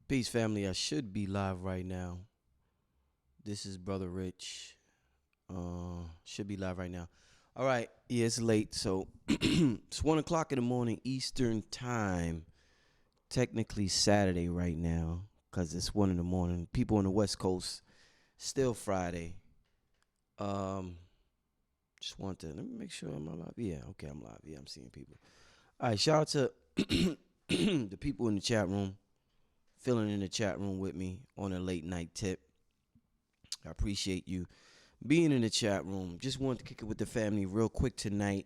Peace family, I should be live right now. This is Brother Rich. Should be live right now. All right, yeah, it's late, so it's 1 o'clock in the morning Eastern time. Technically Saturday right now, cause it's 1 in the morning. People on the West Coast, still Friday. Um, just want to let me make sure I'm live. Yeah, okay, I'm live. Yeah, I'm seeing people. All right, shout out to the people in the chat room, filling in the chat room with me on a late night tip. I appreciate you being in the chat room. Just wanted to kick it with the family real quick tonight.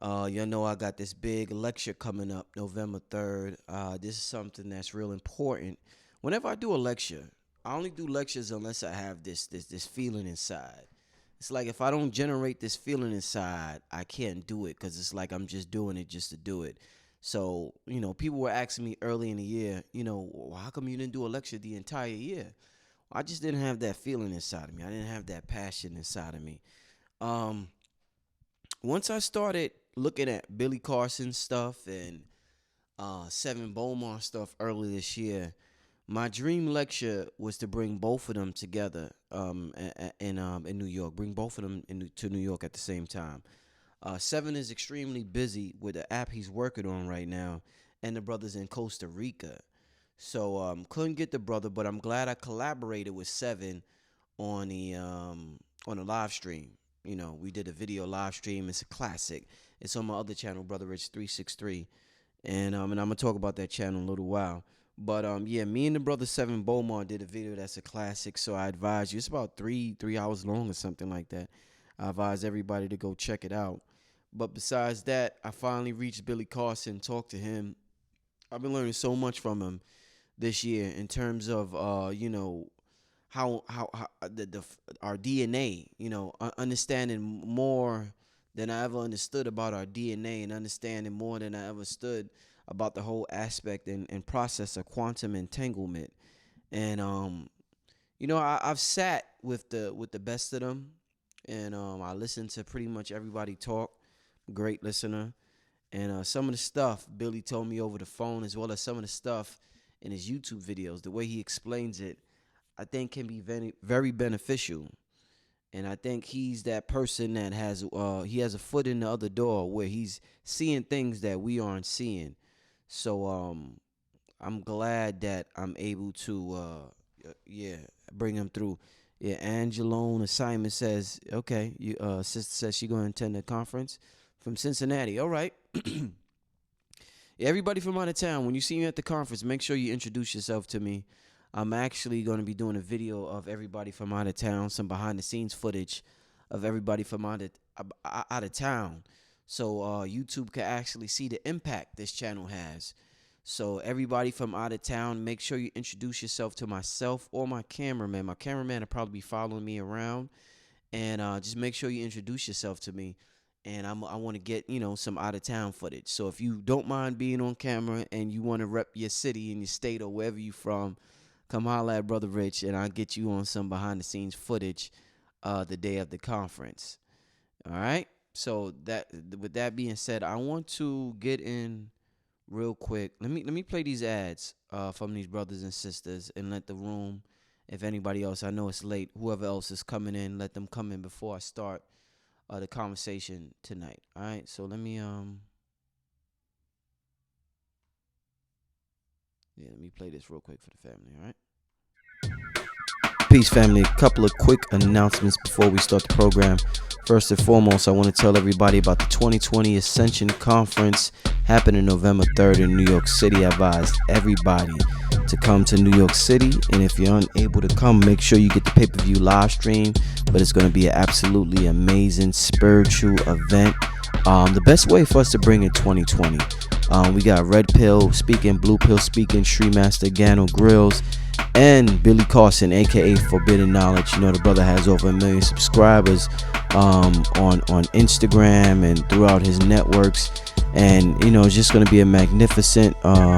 Y'all know I got this big lecture coming up November 3rd. This is something that's real important. Whenever I do a lecture, I only do lectures unless I have this feeling inside. It's like if I don't generate this feeling inside, I can't do it because it's like I'm just doing it just to do it. So, people were asking me early in the year, well, how come you didn't do a lecture the entire year? I just didn't have that feeling inside of me. I didn't have that passion inside of me. Once I started looking at Billy Carson's stuff and Seven Beaumont stuff early this year, my dream lecture was to bring both of them together in New York. Bring both of them to New York at the same time. Seven is extremely busy with the app he's working on right now, and the brother's in Costa Rica. So couldn't get the brother, but I'm glad I collaborated with Seven on the live stream. We did a video live stream. It's a classic. It's on my other channel, Brother Rich 363, and I'm gonna talk about that channel in a little while. But yeah, me and the brother Seven Beaumont did a video that's a classic. So I advise you. It's about three hours long or something like that. I advise everybody to go check it out. But besides that, I finally reached Billy Carson, talked to him. I've been learning so much from him this year in terms of how our DNA, understanding more than I ever understood about our DNA, and understanding more than I ever stood about the whole aspect and process of quantum entanglement. And I've sat with the best of them, and I listened to pretty much everybody talk. Great listener. And some of the stuff Billy told me over the phone, as well as some of the stuff in his YouTube videos, the way he explains it, I think can be very, very beneficial. And I think he's that person that has a foot in the other door where he's seeing things that we aren't seeing. So I'm glad that I'm able to bring him through. Yeah, Angelone Assignment says, okay, sister says she's going to attend the conference from Cincinnati. All right. Everybody from out of town, when you see me at the conference, make sure you introduce yourself to me. I'm actually going to be doing a video of everybody from out of town, some behind-the-scenes footage of everybody from out of town. So YouTube can actually see the impact this channel has. So everybody from out of town, make sure you introduce yourself to myself or my cameraman. My cameraman will probably be following me around. And just make sure you introduce yourself to me. And I want to get, some out-of-town footage. So if you don't mind being on camera and you want to rep your city and your state or wherever you're from, come holla at Brother Rich, and I'll get you on some behind-the-scenes footage the day of the conference. All right? So with that being said, I want to get in real quick. Let me play these ads from these brothers and sisters and let the room, if anybody else, I know it's late, whoever else is coming in, let them come in before I start the conversation tonight. All right, so let me play this real quick for the family. All right. Peace family, a couple of quick announcements before we start the program. First and foremost, I want to tell everybody about the 2020 Ascension Conference happening November 3rd in New York City. I advise everybody to come to New York City, and if you're unable to come, make sure you get the pay-per-view live stream. But it's going to be an absolutely amazing spiritual event. The best way for us to bring in 2020. We got Red Pill speaking, Blue Pill speaking, Sri Master Gano Grills, and Billy Carson, aka Forbidden Knowledge. The brother has over 1 million subscribers on Instagram and throughout his networks. And it's just going to be a magnificent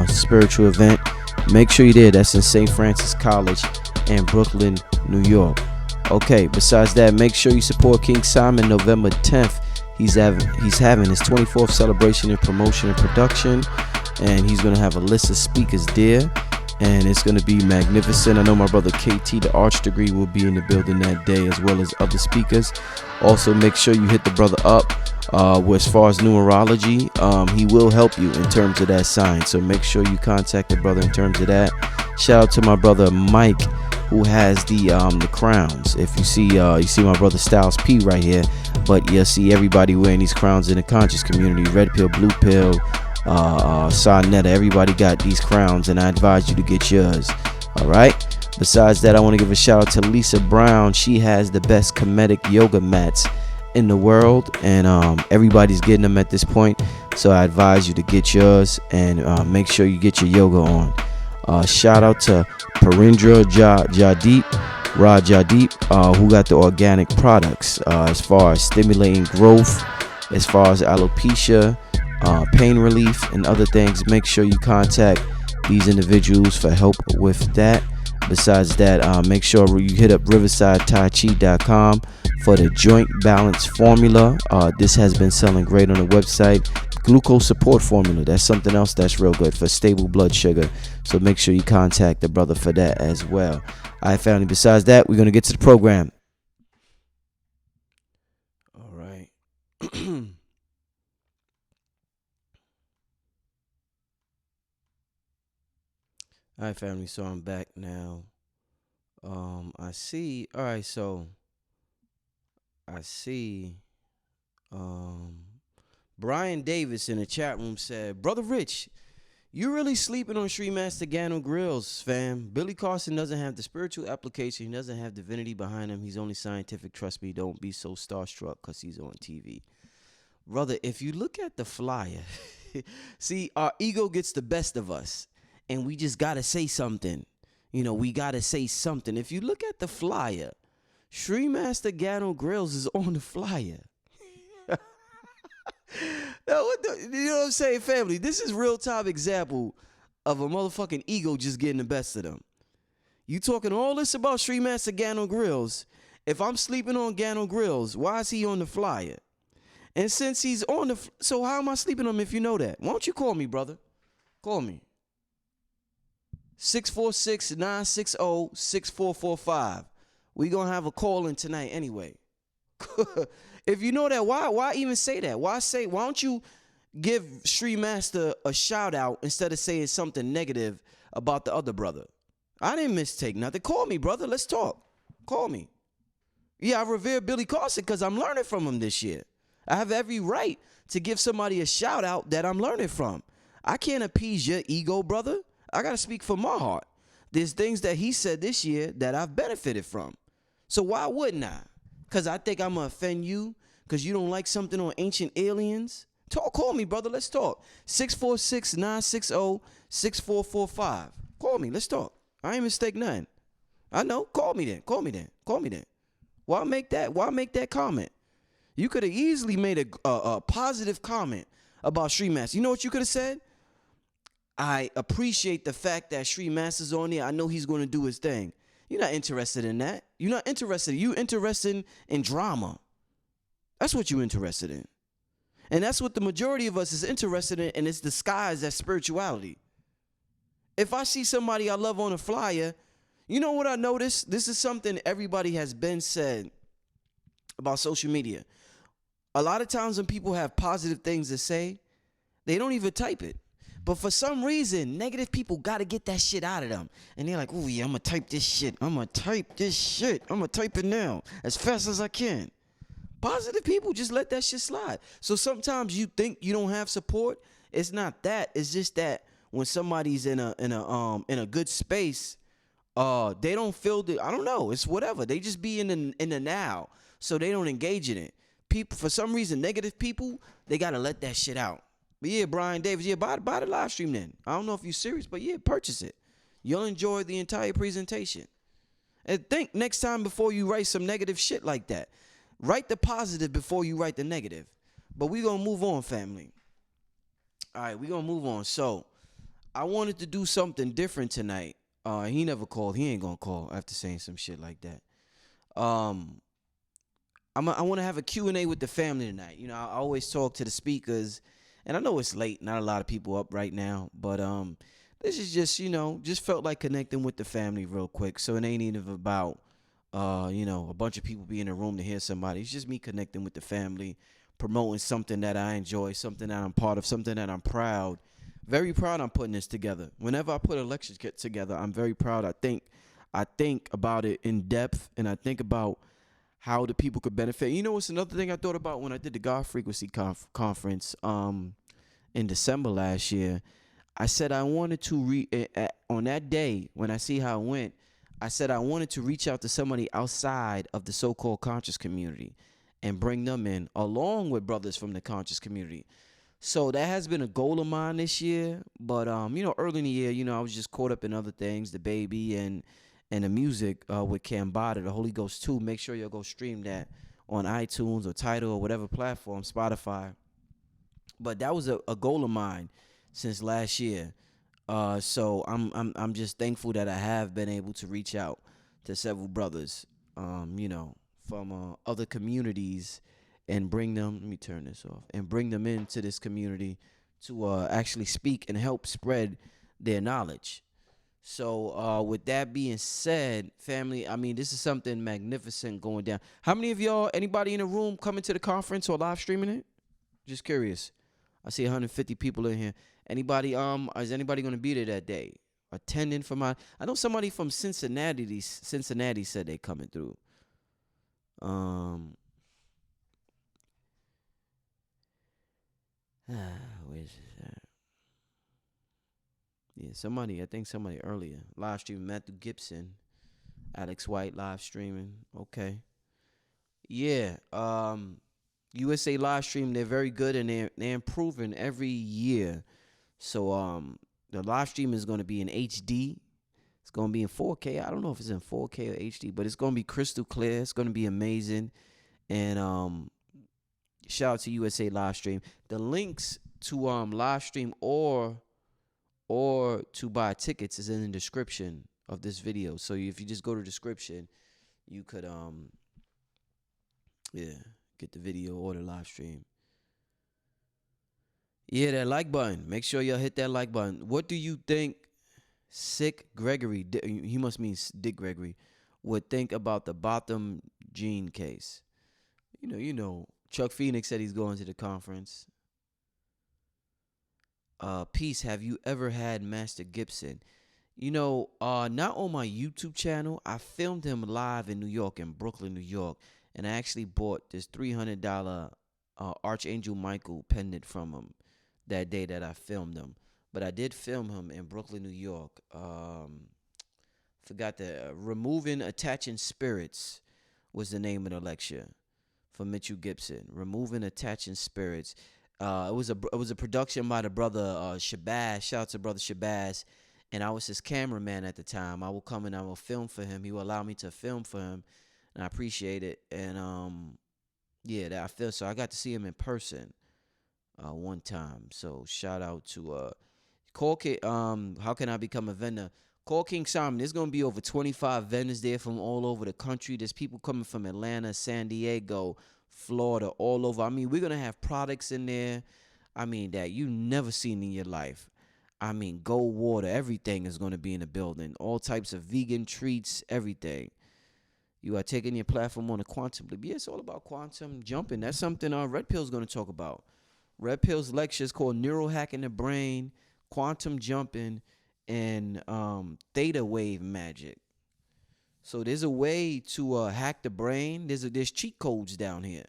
spiritual event. Make sure you're there. That's in St. Francis College in Brooklyn, New York. Okay, besides that, make sure you support King Simon November 10th. He's having his 24th celebration in promotion and production, and he's going to have a list of speakers there. and it's going to be magnificent. I know my brother KT, the Arch Degree, will be in the building that day, as well as other speakers. Also, make sure you hit the brother up as far as numerology. He will help you in terms of that sign, so make sure you contact the brother in terms of that. Shout out to my brother Mike, who has the crowns. If you see my brother Styles P right here, but you see everybody wearing these crowns in the conscious community. Red pill, blue pill, Sarnetta, everybody got these crowns, and I advise you to get yours. All right. Besides that, I want to give a shout out to Lisa Brown. She has the best Kemetic yoga mats in the world, and everybody's getting them at this point, so I advise you to get yours, and make sure you get your yoga on. Shout out to Parindra Rajadeep, who got the organic products as far as stimulating growth, as far as alopecia, pain relief, and other things. Make sure you contact these individuals for help with that. Besides that, make sure you hit up riversideTaiChi.com for the joint balance formula. This has been selling great on the website. Glucose support formula, that's something else that's real good for stable blood sugar. So make sure you contact the brother for that as well. All right, family. Besides that, we're going to get to the program. All right. All right, family. So I'm back now. I see. All right. So I see. Brian Davis in the chat room said, "Brother Rich, you really sleeping on Sri Master Gano Grills, fam. Billy Carson doesn't have the spiritual application. He doesn't have divinity behind him. He's only scientific. Trust me. Don't be so starstruck because he's on TV." Brother, if you look at the flyer, see, our ego gets the best of us, and we just got to say something. We got to say something. If you look at the flyer, Sri Master Gano Grills is on the flyer. Now, you know what I'm saying, family? This is real time example of a motherfucking ego just getting the best of them. You talking all this about Sri Master Gano Grills. If I'm sleeping on Gano Grills, why is he on the flyer? And since he's on so how am I sleeping on him if you know that? Why don't you call me, brother? Call me. 646-960-6445. We gonna have a call in tonight anyway. If you know that, why even say that? Why don't you give Sri Master a shout out instead of saying something negative about the other brother? I didn't mistake nothing. Call me, brother. Let's talk. Call me. Yeah, I revere Billy Carson because I'm learning from him this year. I have every right to give somebody a shout out that I'm learning from. I can't appease your ego, brother. I got to speak from my heart. There's things that he said this year that I've benefited from. So why wouldn't I? Because I think I'm going to offend you because you don't like something on ancient aliens? Call me, brother. Let's talk. 646-960-6445. Call me. Let's talk. I ain't mistake nothing. I know. Call me then. Why make that comment? You could have easily made a positive comment about Sri Master. You know what you could have said? I appreciate the fact that Sri Master's on there. I know he's going to do his thing. You're not interested in that. You're not interested. You interested in drama. That's what you're interested in. And that's what the majority of us is interested in, and it's disguised as spirituality. If I see somebody I love on a flyer, you know what I noticed? This is something everybody has been said about social media. A lot of times when people have positive things to say, they don't even type it. But for some reason, negative people got to get that shit out of them. And they're like, oh, yeah, I'm going to type this shit. I'm going to type it now as fast as I can. Positive people just let that shit slide. So sometimes you think you don't have support. It's not that. It's just that when somebody's in a good space, they don't feel I don't know. It's whatever. They just be in the now. So they don't engage in it. People, for some reason, negative people, they got to let that shit out. But yeah, Brian Davis, yeah, buy the live stream then. I don't know if you're serious, but yeah, purchase it. You'll enjoy the entire presentation. And think next time before you write some negative shit like that. Write the positive before you write the negative. But we're going to move on, family. All right, we're going to move on. So I wanted to do something different tonight. He never called. He ain't going to call after saying some shit like that. I want to have a Q&A with the family tonight. You know, I always talk to the speakers. And I know it's late, not a lot of people up right now, but this is just, just felt like connecting with the family real quick. So it ain't even about, a bunch of people be in a room to hear somebody. It's just me connecting with the family, promoting something that I enjoy, something that I'm part of, something that I'm proud, very proud I'm putting this together. Whenever I put a lecture kit together, I'm very proud. I think about it in depth, and I think about how the people could benefit. You know, it's another thing I thought about when I did the God Frequency conference in December last year. I said I wanted to on that day when I see how it went. I said I wanted to reach out to somebody outside of the so-called conscious community and bring them in along with brothers from the conscious community. So that has been a goal of mine this year. But early in the year, I was just caught up in other things, the baby and the music with Cambatta, the Holy Ghost 2. Make sure you'll go stream that on iTunes or Tidal or whatever platform, Spotify. But that was a goal of mine since last year. So I'm just thankful that I have been able to reach out to several brothers, from other communities and bring them. Let me turn this off and bring them into this community to actually speak and help spread their knowledge. So with that being said, family, I mean, this is something magnificent going down. How many of y'all, anybody in the room coming to the conference or live streaming it? Just curious. I see 150 people in here. Anybody, is anybody going to be there that day? Attending for I know somebody from Cincinnati said they coming through. Where's this at? Yeah, I think somebody earlier. Live streaming, Matthew Gibson, Alex White live streaming. Okay. Yeah, USA live stream, they're very good and they're improving every year. So the live stream is going to be in HD. It's going to be in 4K. I don't know if it's in 4K or HD, but it's going to be crystal clear. It's going to be amazing. And shout out to USA live stream. The links to live stream or to buy tickets is in the description of this video. So if you just go to the description, you could get the video or the live stream. Yeah, that like button. Make sure y'all hit that like button. What do you think Sick Gregory, he must mean Dick Gregory, would think about the Botham Jean case? Chuck Phoenix said he's going to the conference. Peace, have you ever had Master Gibson? Not on my YouTube channel. I filmed him live in New York, in Brooklyn, New York. And I actually bought this $300 Archangel Michael pendant from him that day that I filmed him. But I did film him in Brooklyn, New York. Forgot the Removing Attaching Spirits was the name of the lecture for Mitchell Gibson. Removing Attaching Spirits. It was a production by the brother Shabazz. Shout out to brother Shabazz. And I was his cameraman at the time. I will come and I will film for him. He will allow me to film for him. And I appreciate it. And that I feel so. I got to see him in person one time. So shout out to Call King. How can I become a vendor? Call King Simon. There's gonna be over 25 vendors there from all over the country. There's people coming from Atlanta, San Diego, Florida, all over. I mean, we're gonna have products in there. I mean, that you never seen in your life. I mean, Gold Water, everything is gonna be in the building. All types of vegan treats, everything. You are taking your platform on a quantum leap. Yeah, it's all about quantum jumping. That's something Red Pill's going to talk about. Red Pill's lecture is called Neural Hacking the Brain, Quantum Jumping, and Theta Wave Magic. So there's a way to hack the brain. There's cheat codes down here,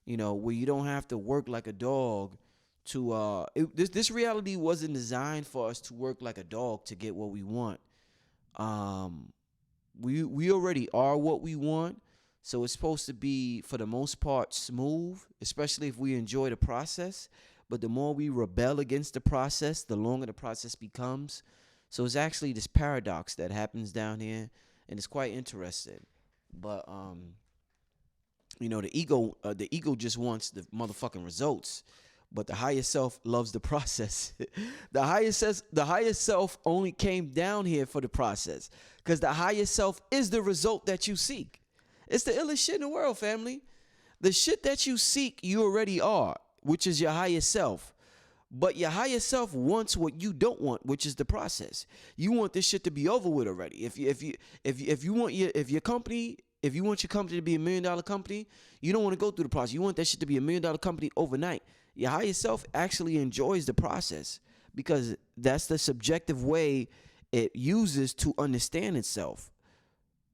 where you don't have to work like a dog to this reality wasn't designed for us to work like a dog to get what we want. We already are what we want, so it's supposed to be, for the most part, smooth, especially if we enjoy the process. But the more we rebel against the process, the longer the process becomes. So it's actually this paradox that happens down here, and it's quite interesting. But the ego just wants the motherfucking results. But the higher self loves the process. The higher self only came down here for the process, because the higher self is the result that you seek. It's the illest shit in the world, family. The shit that you seek, you already are, which is your higher self. But your higher self wants what you don't want, which is the process. You want this shit to be over with already. If you want your company, if you want your company to be $1 million company, you don't want to go through the process. You want that shit to be $1 million company overnight. Your higher self actually enjoys the process because that's the subjective way it uses to understand itself,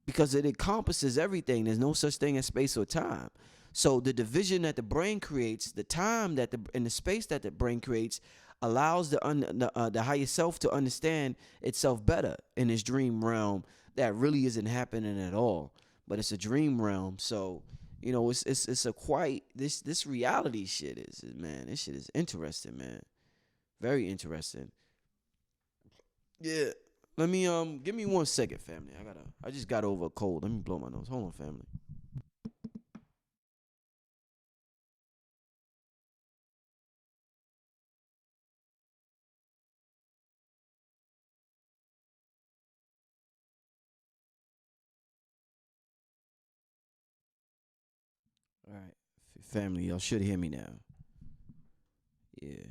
because it encompasses everything. There's no such thing as space or time. So the division that the brain creates, the time that and the space that the brain creates, allows the higher self to understand itself better in this dream realm that really isn't happening at all, but it's a dream realm. So it's a quite this reality shit is, man. This shit is interesting, man. Very interesting. Yeah. Let me give me 1 second, family. I just got over a cold. Let me blow my nose. Hold on, family. All right. Family, y'all should hear me now. Yeah.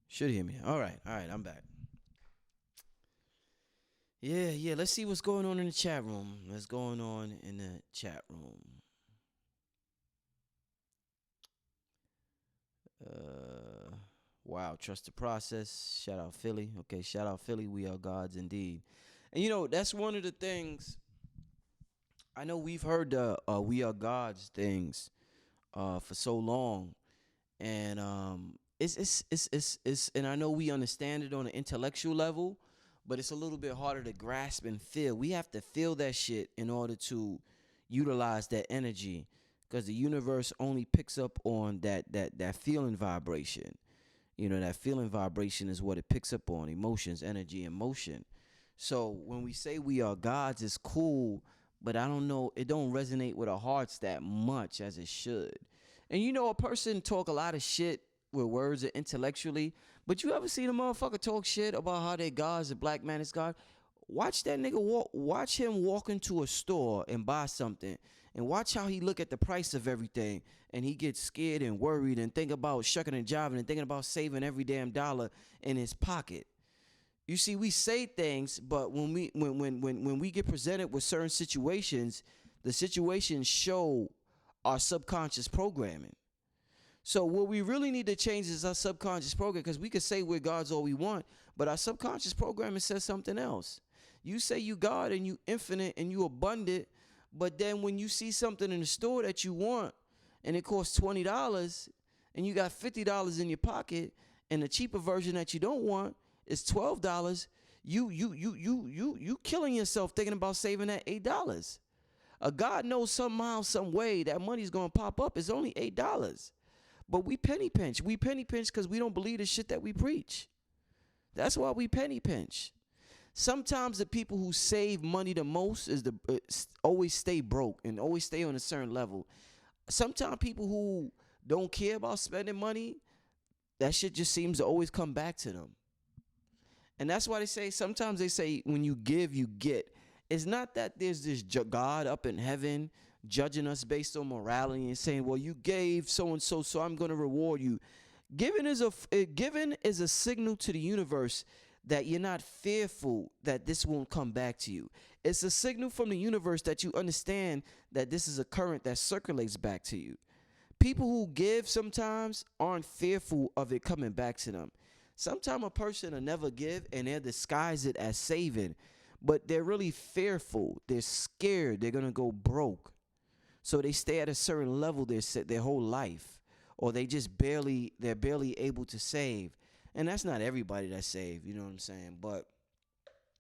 Should hear me. All right. All right, I'm back. Yeah, yeah. Let's see what's going on in the chat room. What's going on in the chat room? Uh wow, trust the process. Shout out Philly. Okay, shout out Philly. We are gods indeed. And that's one of the things. I know we've heard the we are gods things for so long, and it's and I know we understand it on an intellectual level, but it's a little bit harder to grasp and feel. We have to feel that shit in order to utilize that energy, because the universe only picks up on that feeling vibration. That feeling vibration is what it picks up on: emotions, energy, and motion. So when we say we are gods, it's cool, but I don't know, it don't resonate with our hearts that much as it should. And a person talk a lot of shit with words or intellectually, but you ever seen a motherfucker talk shit about how they God's a black man is God? Watch that nigga walk. Watch him walk into a store and buy something, and watch how he look at the price of everything, and he gets scared and worried and think about shucking and jiving and thinking about saving every damn dollar in his pocket. You see, we say things, but when we get presented with certain situations, the situations show our subconscious programming. So what we really need to change is our subconscious program, because we could say we're God's all we want, but our subconscious programming says something else. You say you God and you infinite and you abundant, but then when you see something in the store that you want and it costs $20 and you got $50 in your pocket, and the cheaper version that you don't want is $12, you killing yourself thinking about saving that $8. A God knows somehow, some way that money's gonna pop up. It's only $8. But we penny pinch. We penny pinch because we don't believe the shit that we preach. That's why we penny pinch. Sometimes the people who save money the most is always stay broke and always stay on a certain level. Sometimes people who don't care about spending money, that shit just seems to always come back to them. And that's why sometimes they say when you give, you get. It's not that there's this God up in heaven judging us based on morality and saying, well, you gave so and so, so I'm going to reward you. Giving is a signal to the universe that you're not fearful that this won't come back to you. It's a signal from the universe that you understand that this is a current that circulates back to you. People who give sometimes aren't fearful of it coming back to them. Sometimes a person will never give and they'll disguise it as saving, but they're really fearful. They're scared they're going to go broke. So they stay at a certain level their whole life, or they're barely able to save. And that's not everybody that's saved, you know what I'm saying? But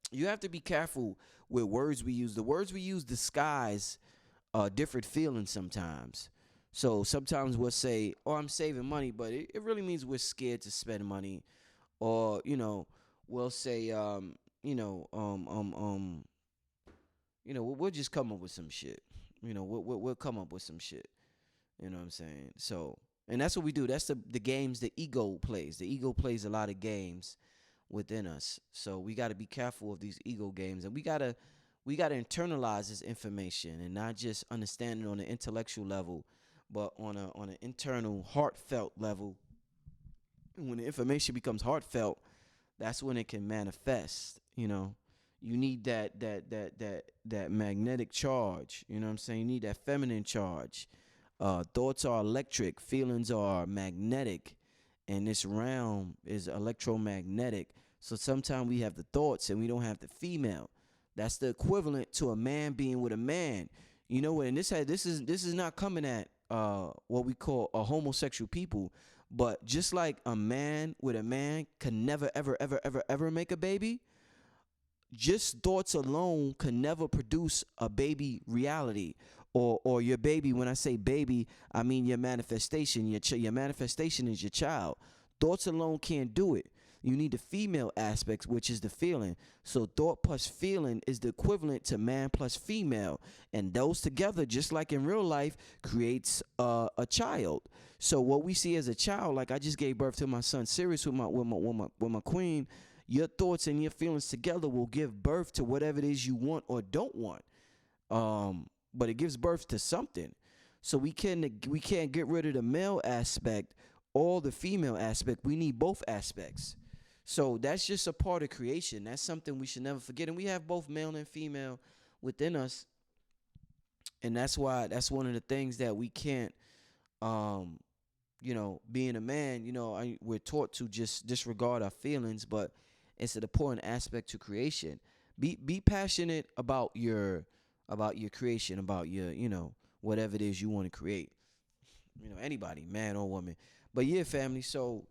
you have to be careful with words we use. The words we use disguise different feelings sometimes. So sometimes we'll say, oh, I'm saving money, but it really means we're scared to spend money. Or, we'll say, we'll just come up with some shit. We'll come up with some shit. You know what I'm saying? So, and that's what we do. That's the games the ego plays. The ego plays a lot of games within us. So we got to be careful of these ego games, and we gotta internalize this information and not just understand it on an intellectual level, but on an internal, heartfelt level. When the information becomes heartfelt, that's when it can manifest. You need that magnetic charge. You know what I'm saying? You need that feminine charge. Thoughts are electric, feelings are magnetic, and this realm is electromagnetic. So sometimes we have the thoughts and we don't have the female. That's the equivalent to a man being with a man. You know what? And this is not coming at what we call a homosexual people, but just like a man with a man can never ever ever ever ever make a baby, just thoughts alone can never produce a baby reality, or your baby. When I say baby, I mean your manifestation. Your manifestation is your child. Thoughts alone can't do it. You need the female aspects, which is the feeling. So thought plus feeling is the equivalent to man plus female, and those together, just like in real life, creates a child. So what we see as a child, like I just gave birth to my son Sirius with my queen. Your thoughts and your feelings together will give birth to whatever it is you want or don't want. But it gives birth to something. So we can't get rid of the male aspect or the female aspect. We need both aspects. So that's just a part of creation. That's something we should never forget. And we have both male and female within us. And that's why that's one of the things that we can't, being a man, we're taught to just disregard our feelings, but it's an important aspect to creation. Be passionate about your creation, about your, whatever it is you want to create. Anybody, man or woman. But yeah, family, so,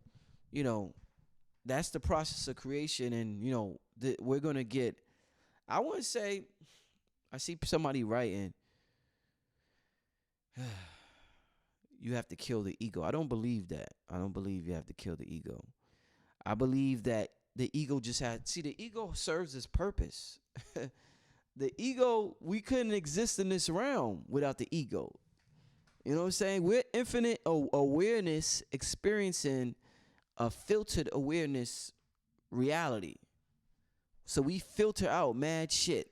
that's the process of creation. And, we're going to get, I want to say, I see somebody writing, you have to kill the ego. I don't believe that. I don't believe you have to kill the ego. I believe that the ego the ego serves its purpose. The ego, we couldn't exist in this realm without the ego. You know what I'm saying? We're infinite awareness experiencing a filtered awareness reality. So we filter out mad shit.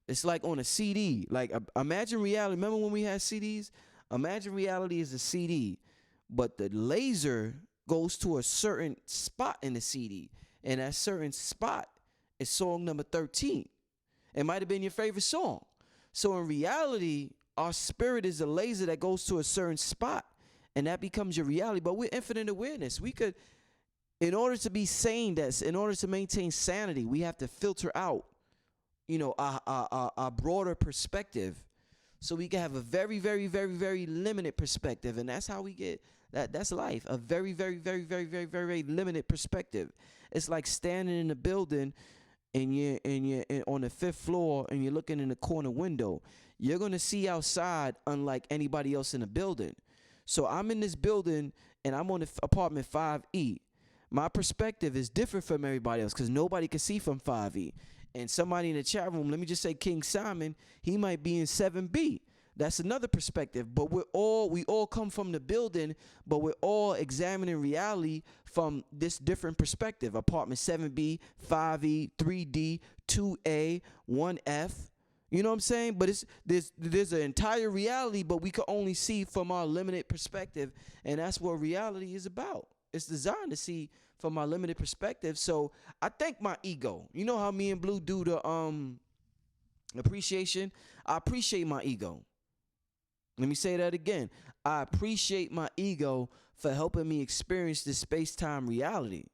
It's like on a CD. Like imagine reality. Remember when we had CDs? Imagine reality is a CD, but the laser goes to a certain spot in the CD, and that certain spot is song number 13. It might have been your favorite song. So in reality, our spirit is a laser that goes to a certain spot, and that becomes your reality. But we're infinite awareness. We could, in order to be sane, in order to maintain sanity, we have to filter out, our broader perspective. So we can have a very, very, very, very limited perspective. And that's how we get that. That's life. A very, very, very, very, very, very, very limited perspective. It's like standing in a building and you're on the 5th floor and you're looking in the corner window. You're going to see outside unlike anybody else in the building. So I'm in this building and I'm on the apartment 5E. My perspective is different from everybody else because nobody can see from 5E. And somebody in the chat room, let me just say King Simon, he might be in 7B. That's another perspective. But we all come from the building, but we're all examining reality from this different perspective. Apartment 7B, 5E, 3D, 2A, 1F. You know what I'm saying? But there's an entire reality, but we can only see from our limited perspective. And that's what reality is about. It's designed to see from our limited perspective. So I thank my ego. You know how me and Blue do the appreciation? I appreciate my ego. Let me say that again. I appreciate my ego for helping me experience this space-time reality.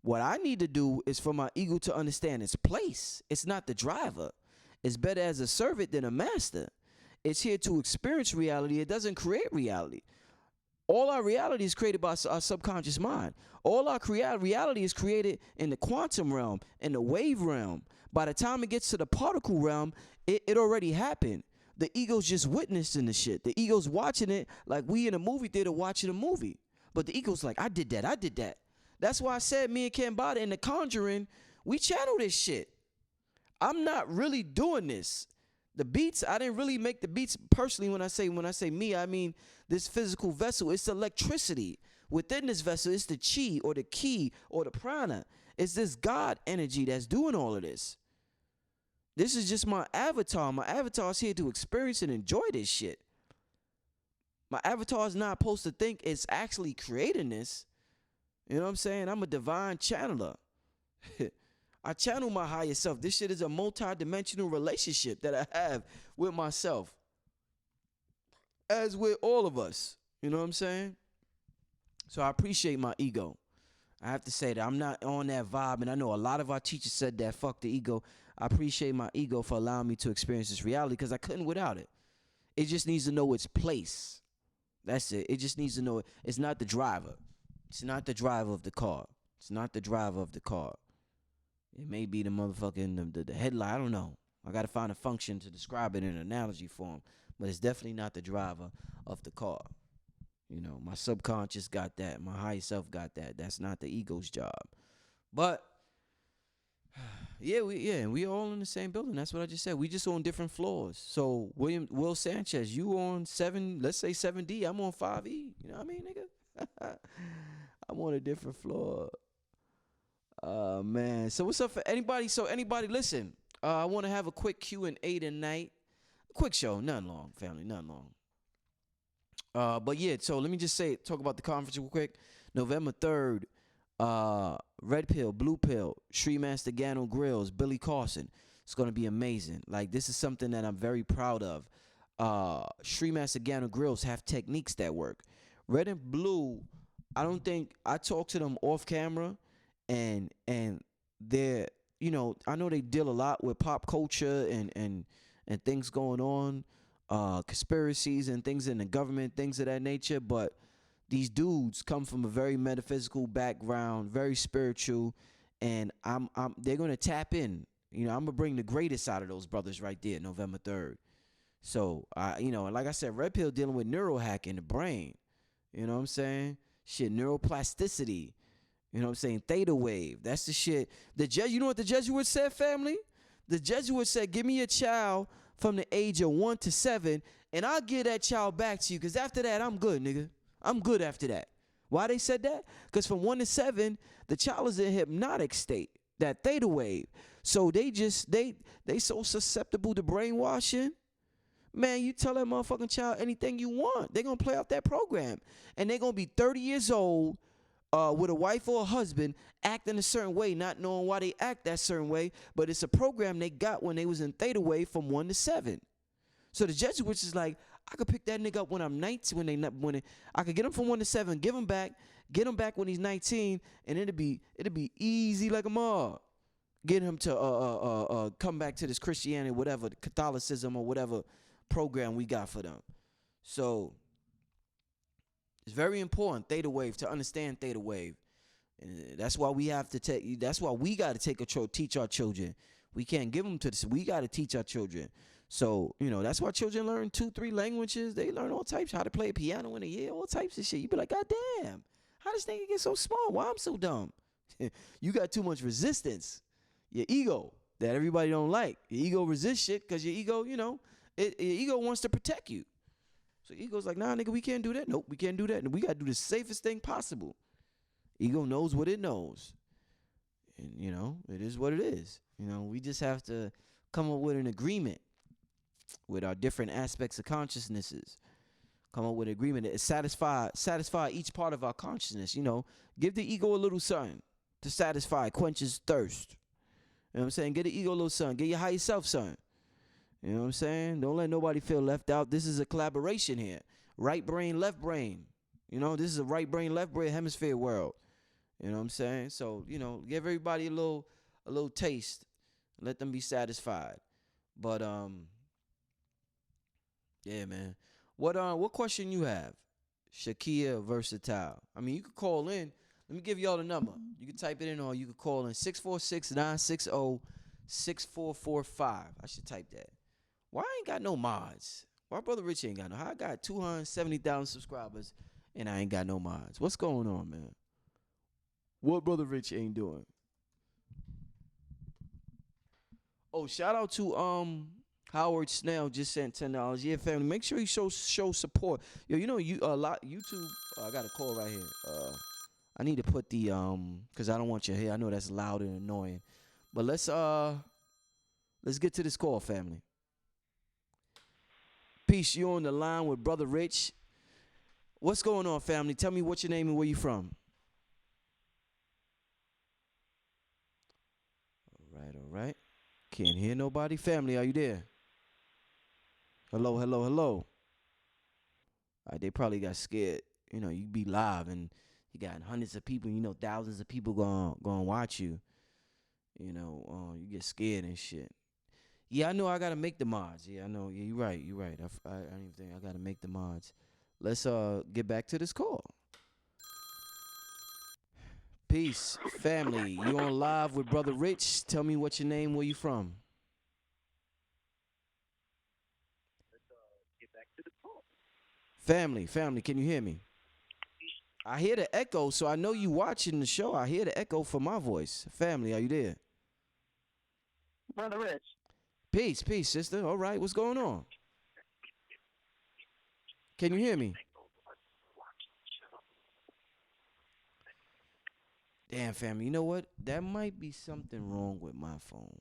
What I need to do is for my ego to understand its place. It's not the driver. It's better as a servant than a master. It's here to experience reality. It doesn't create reality. All our reality is created by our subconscious mind. All our reality is created in the quantum realm, in the wave realm. By the time it gets to the particle realm, it already happened. The ego's just witnessing the shit. The ego's watching it like we in a movie theater watching a movie. But the ego's like, I did that. That's why I said me and Cambatta in The Conjuring, we channel this shit. I'm not really doing this. The beats, I didn't really make the beats personally. When I say me, I mean this physical vessel. It's electricity. Within this vessel, it's the chi or the ki or the prana. It's this God energy that's doing all of this. This is just my avatar. My avatar is here to experience and enjoy this shit. My avatar is not supposed to think it's actually creating this. You know what I'm saying? I'm a divine channeler. I channel my higher self. This shit is a multi-dimensional relationship that I have with myself, as with all of us. You know what I'm saying? So I appreciate my ego. I have to say that I'm not on that vibe, and I know a lot of our teachers said that, fuck the ego. I appreciate my ego for allowing me to experience this reality because I couldn't without it. It just needs to know its place. That's it. It just needs to know it's not the driver. It's not the driver of the car. It's not the driver of the car. It may be the motherfucking the headlight. I don't know. I got to find a function to describe it in an analogy form, but it's definitely not the driver of the car. You know, my subconscious got that. My higher self got that. That's not the ego's job. But yeah, we all in the same building. That's what I just said. We just on different floors. So Will Sanchez, you on 7, let's say 7D. I'm on 5E. You know what I mean, nigga? I'm on a different floor. Man. So what's up for anybody? So anybody, listen. I want to have a quick Q&A tonight. A quick show, nothing long, family, nothing long. But yeah, so let me just talk about the conference real quick. November 3rd, Red Pill, Blue Pill, Sri Master Gano Grills, Billy Carson. It's going to be amazing. Like, this is something that I'm very proud of. Sri Master Gano Grills have techniques that work. Red and Blue, I don't think, I talked to them off camera, and they're, you know, I know they deal a lot with pop culture and things going on, conspiracies and things in the government, things of that nature, but these dudes come from a very metaphysical background, very spiritual, and they're gonna tap in. You know, I'm gonna bring the greatest out of those brothers right there, November 3rd. So you know, like I said, Red Pill dealing with neural hack in the brain. You know what I'm saying? Shit, neuroplasticity. You know what I'm saying? Theta wave. That's the shit. You know what the Jesuits said, family? The Jesuits said, give me a child from the age of 1 to 7, and I'll give that child back to you, because after that, I'm good, nigga. I'm good after that. Why they said that? Because from 1 to 7, the child is in hypnotic state, that theta wave. So they so susceptible to brainwashing. Man, you tell that motherfucking child anything you want, they're going to play out that program. And they're going to be 30 years old with a wife or a husband acting a certain way, not knowing why they act that certain way, but it's a program they got when they was in theta wave from 1 to 7. So the Jesuits is like, I could pick that nigga up when I'm 19, I could get him from 1 to 7, get him back when he's 19, and it'd be easy like a mug. Get him to come back to this Christianity, whatever, Catholicism or whatever program we got for them. So it's very important, theta wave, to understand theta wave. And that's why we have to take. That's why we got to teach our children. We can't give them to this. We got to teach our children. So, you know, that's why children learn 2-3 languages. They learn all types, how to play piano in a year, all types of shit. You be like, God damn, how does this nigga get so small? Why I'm so dumb? You got too much resistance. Your ego that everybody don't like. Your ego resists shit because your ego, you know, your ego wants to protect you. So ego's like, nah, nigga, we can't do that. Nope, we can't do that. And we got to do the safest thing possible. Ego knows what it knows. And, you know, it is what it is. You know, we just have to come up with an agreement with our different aspects of consciousnesses. Come up with an agreement that satisfy each part of our consciousness. You know, give the ego a little something to satisfy, quenches thirst. You know what I'm saying? Get the ego a little something. Get your higher self something. You know what I'm saying? Don't let nobody feel left out. This is a collaboration here. Right brain, left brain. You know, this is a right brain, left brain hemisphere world. You know what I'm saying? So, you know, give everybody a little taste. Let them be satisfied. But yeah, man. What question you have? Shakia Versatile. I mean, you could call in. Let me give y'all the number. You can type it in, or you could call in 646-960-6445. I should type that. Why I ain't got no mods? Why Brother Rich ain't got no? I got 270,000 subscribers and I ain't got no mods. What's going on, man? What Brother Rich ain't doing? Oh, shout out to Howard Snell, just sent $10. Yeah, family, make sure you show support. Yo, you know, YouTube. I got a call right here. I need to put the because I don't want your hair. I know that's loud and annoying, but let's get to this call, family. Peace, you on the line with Brother Rich. What's going on, family? Tell me what's your name and where you from. right. Can't hear nobody. Family, are you there? Hello, hello, hello. They probably got scared. You know, you be live and you got hundreds of people. You know, thousands of people going to watch you. You know, you get scared and shit. Yeah, I know I gotta make the mods. Yeah, I know. Yeah, you're right. You're right. I don't even think I gotta make the mods. Let's get back to this call. Peace, family. You on live with Brother Rich? Tell me what your name. Where you from? Family, family. Can you hear me? I hear the echo, so I know you watching the show. I hear the echo for my voice. Family, are you there? Brother Rich. Peace, peace, sister. All right, what's going on? Can you hear me? Damn, family. You know what? That might be something wrong with my phone.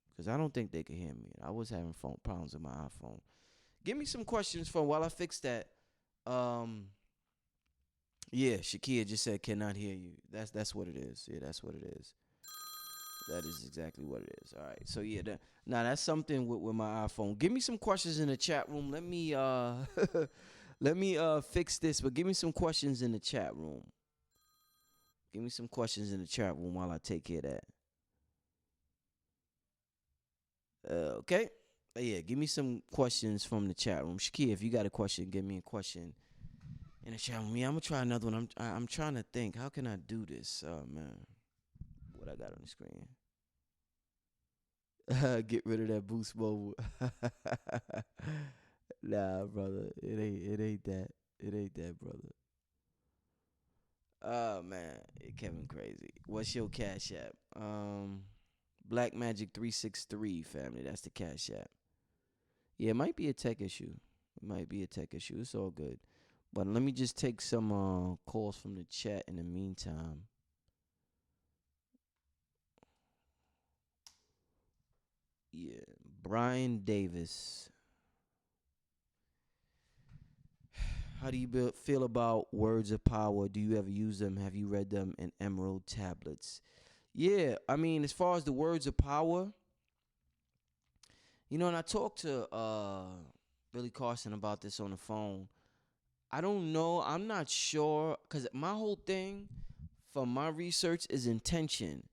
Because I don't think they can hear me. I was having phone problems with my iPhone. Give me some questions from while I fix that. Um, yeah, Shakia just said cannot hear you. That's what it is. Yeah, that's what it is. That is exactly what it is. All right. So yeah, now that's something with my iPhone. Give me some questions in the chat room. Let me let me fix this, but give me some questions in the chat room. Give me some questions in the chat room while I take care of that. Okay. Yeah, give me some questions from the chat room. Shakia, if you got a question, give me a question in the chat room. Yeah, I'm gonna try another one. I'm trying to think. How can I do this? Oh man, what I got on the screen? Get rid of that boost mobile. Nah, brother, it ain't that. It ain't that, brother. Oh man, Kevin crazy. What's your cash app? Black Magic 363 family. That's the cash app. Yeah, it might be a tech issue. It might be a tech issue. It's all good. But let me just take some calls from the chat in the meantime. Yeah, Brian Davis. How do you feel about words of power? Do you ever use them? Have you read them in emerald tablets? Yeah, I mean, as far as the words of power, you know, and I talked to Billy Carson about this on the phone. I don't know. I'm not sure because my whole thing from my research is intention.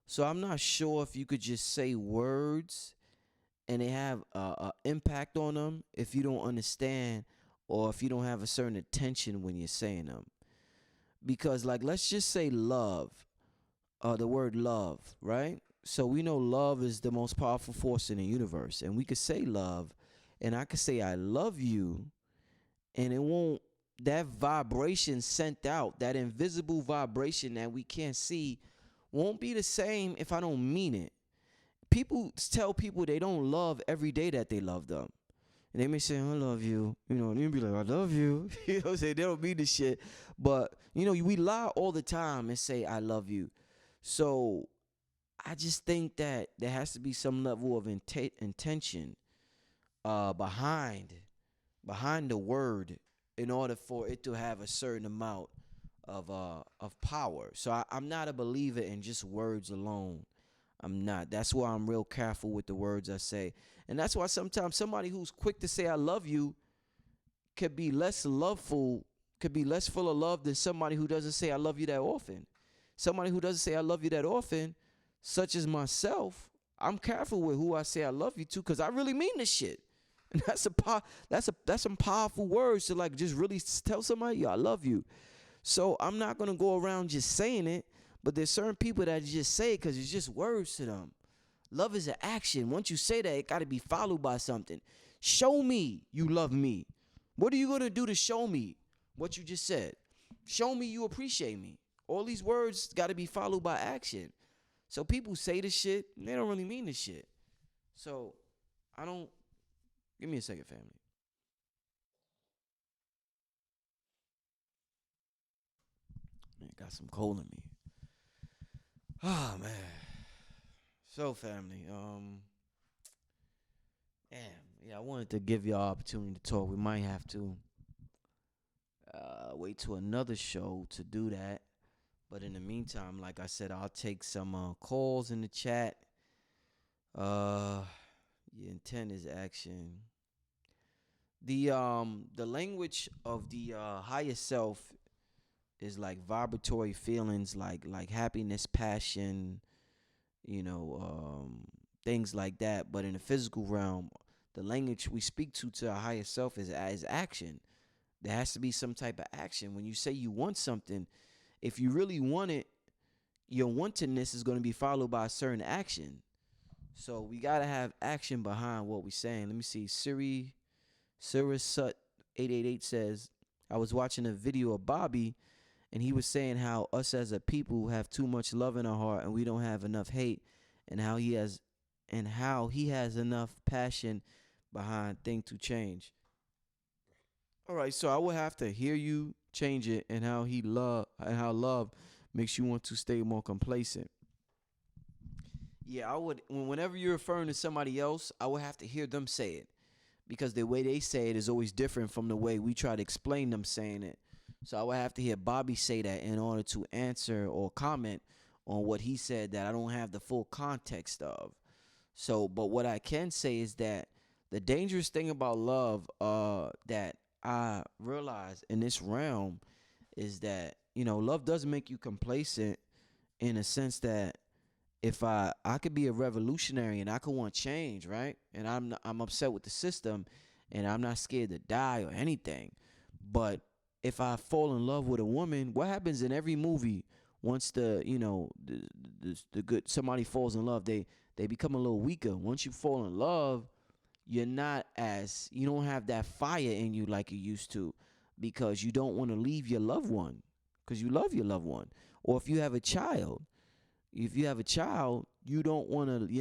So I'm not sure if you could just say words and they have a impact on them if you don't understand or if you don't have a certain attention when you're saying them. Because like let's just say love, the word love, right? So we know love is the most powerful force in the universe, and we could say love, and I could say I love you, and it won't. That vibration sent out, that invisible vibration that we can't see, won't be the same if I don't mean it. People tell people they don't love every day that they love them. And they may say, I love you. You know, and you be like, I love you. You know what I'm saying? They don't mean this shit. But, you know, we lie all the time and say, I love you. So I just think that there has to be some level of intention behind the word in order for it to have a certain amount of power. So I'm not a believer in just words alone. I'm not. That's why I'm real careful with the words I say. And that's why sometimes somebody who's quick to say I love you could be less loveful, could be less full of love than somebody who doesn't say I love you that often. Somebody who doesn't say I love you that often, such as myself, I'm careful with who I say I love you to because I really mean this shit. And that's some powerful words to like just really tell somebody, yo, I love you. So I'm not gonna go around just saying it, but there's certain people that just say it because it's just words to them. Love is an action. Once you say that, it got to be followed by something. Show me you love me. What are you gonna do to show me what you just said? Show me you appreciate me. All these words got to be followed by action. So people say this shit, and they don't really mean this shit. So I don't. Give me a second, family. Man, got some cold in me. Oh man. So family, damn, yeah, I wanted to give y'all opportunity to talk. We might have to wait to another show to do that. But in the meantime, like I said, I'll take some calls in the chat. Uh, your intent is action. The language of the higher self is like vibratory feelings, like happiness, passion, things like that. But in the physical realm, the language we speak to our higher self is action. There has to be some type of action. When you say you want something, if you really want it, your wantedness is going to be followed by a certain action. So we gotta have action behind what we're saying. Let me see. Sirius Sut 888 says, I was watching a video of Bobby, and he was saying how us as a people have too much love in our heart and we don't have enough hate, and how he has enough passion behind things to change. All right, so I would have to hear you change it, and how love makes you want to stay more complacent. Yeah, I would. Whenever you're referring to somebody else, I would have to hear them say it, because the way they say it is always different from the way we try to explain them saying it. So I would have to hear Bobby say that in order to answer or comment on what he said that I don't have the full context of. So, but what I can say is that the dangerous thing about love, that I realize in this realm, is that love doesn't make you complacent, in a sense that if I could be a revolutionary and I could want change, right? And I'm upset with the system, and I'm not scared to die or anything. But if I fall in love with a woman, what happens in every movie? Once the good somebody falls in love, they become a little weaker. Once you fall in love, you don't have that fire in you like you used to, because you don't want to leave your loved one, because you love your loved one. Or if you have a child, you're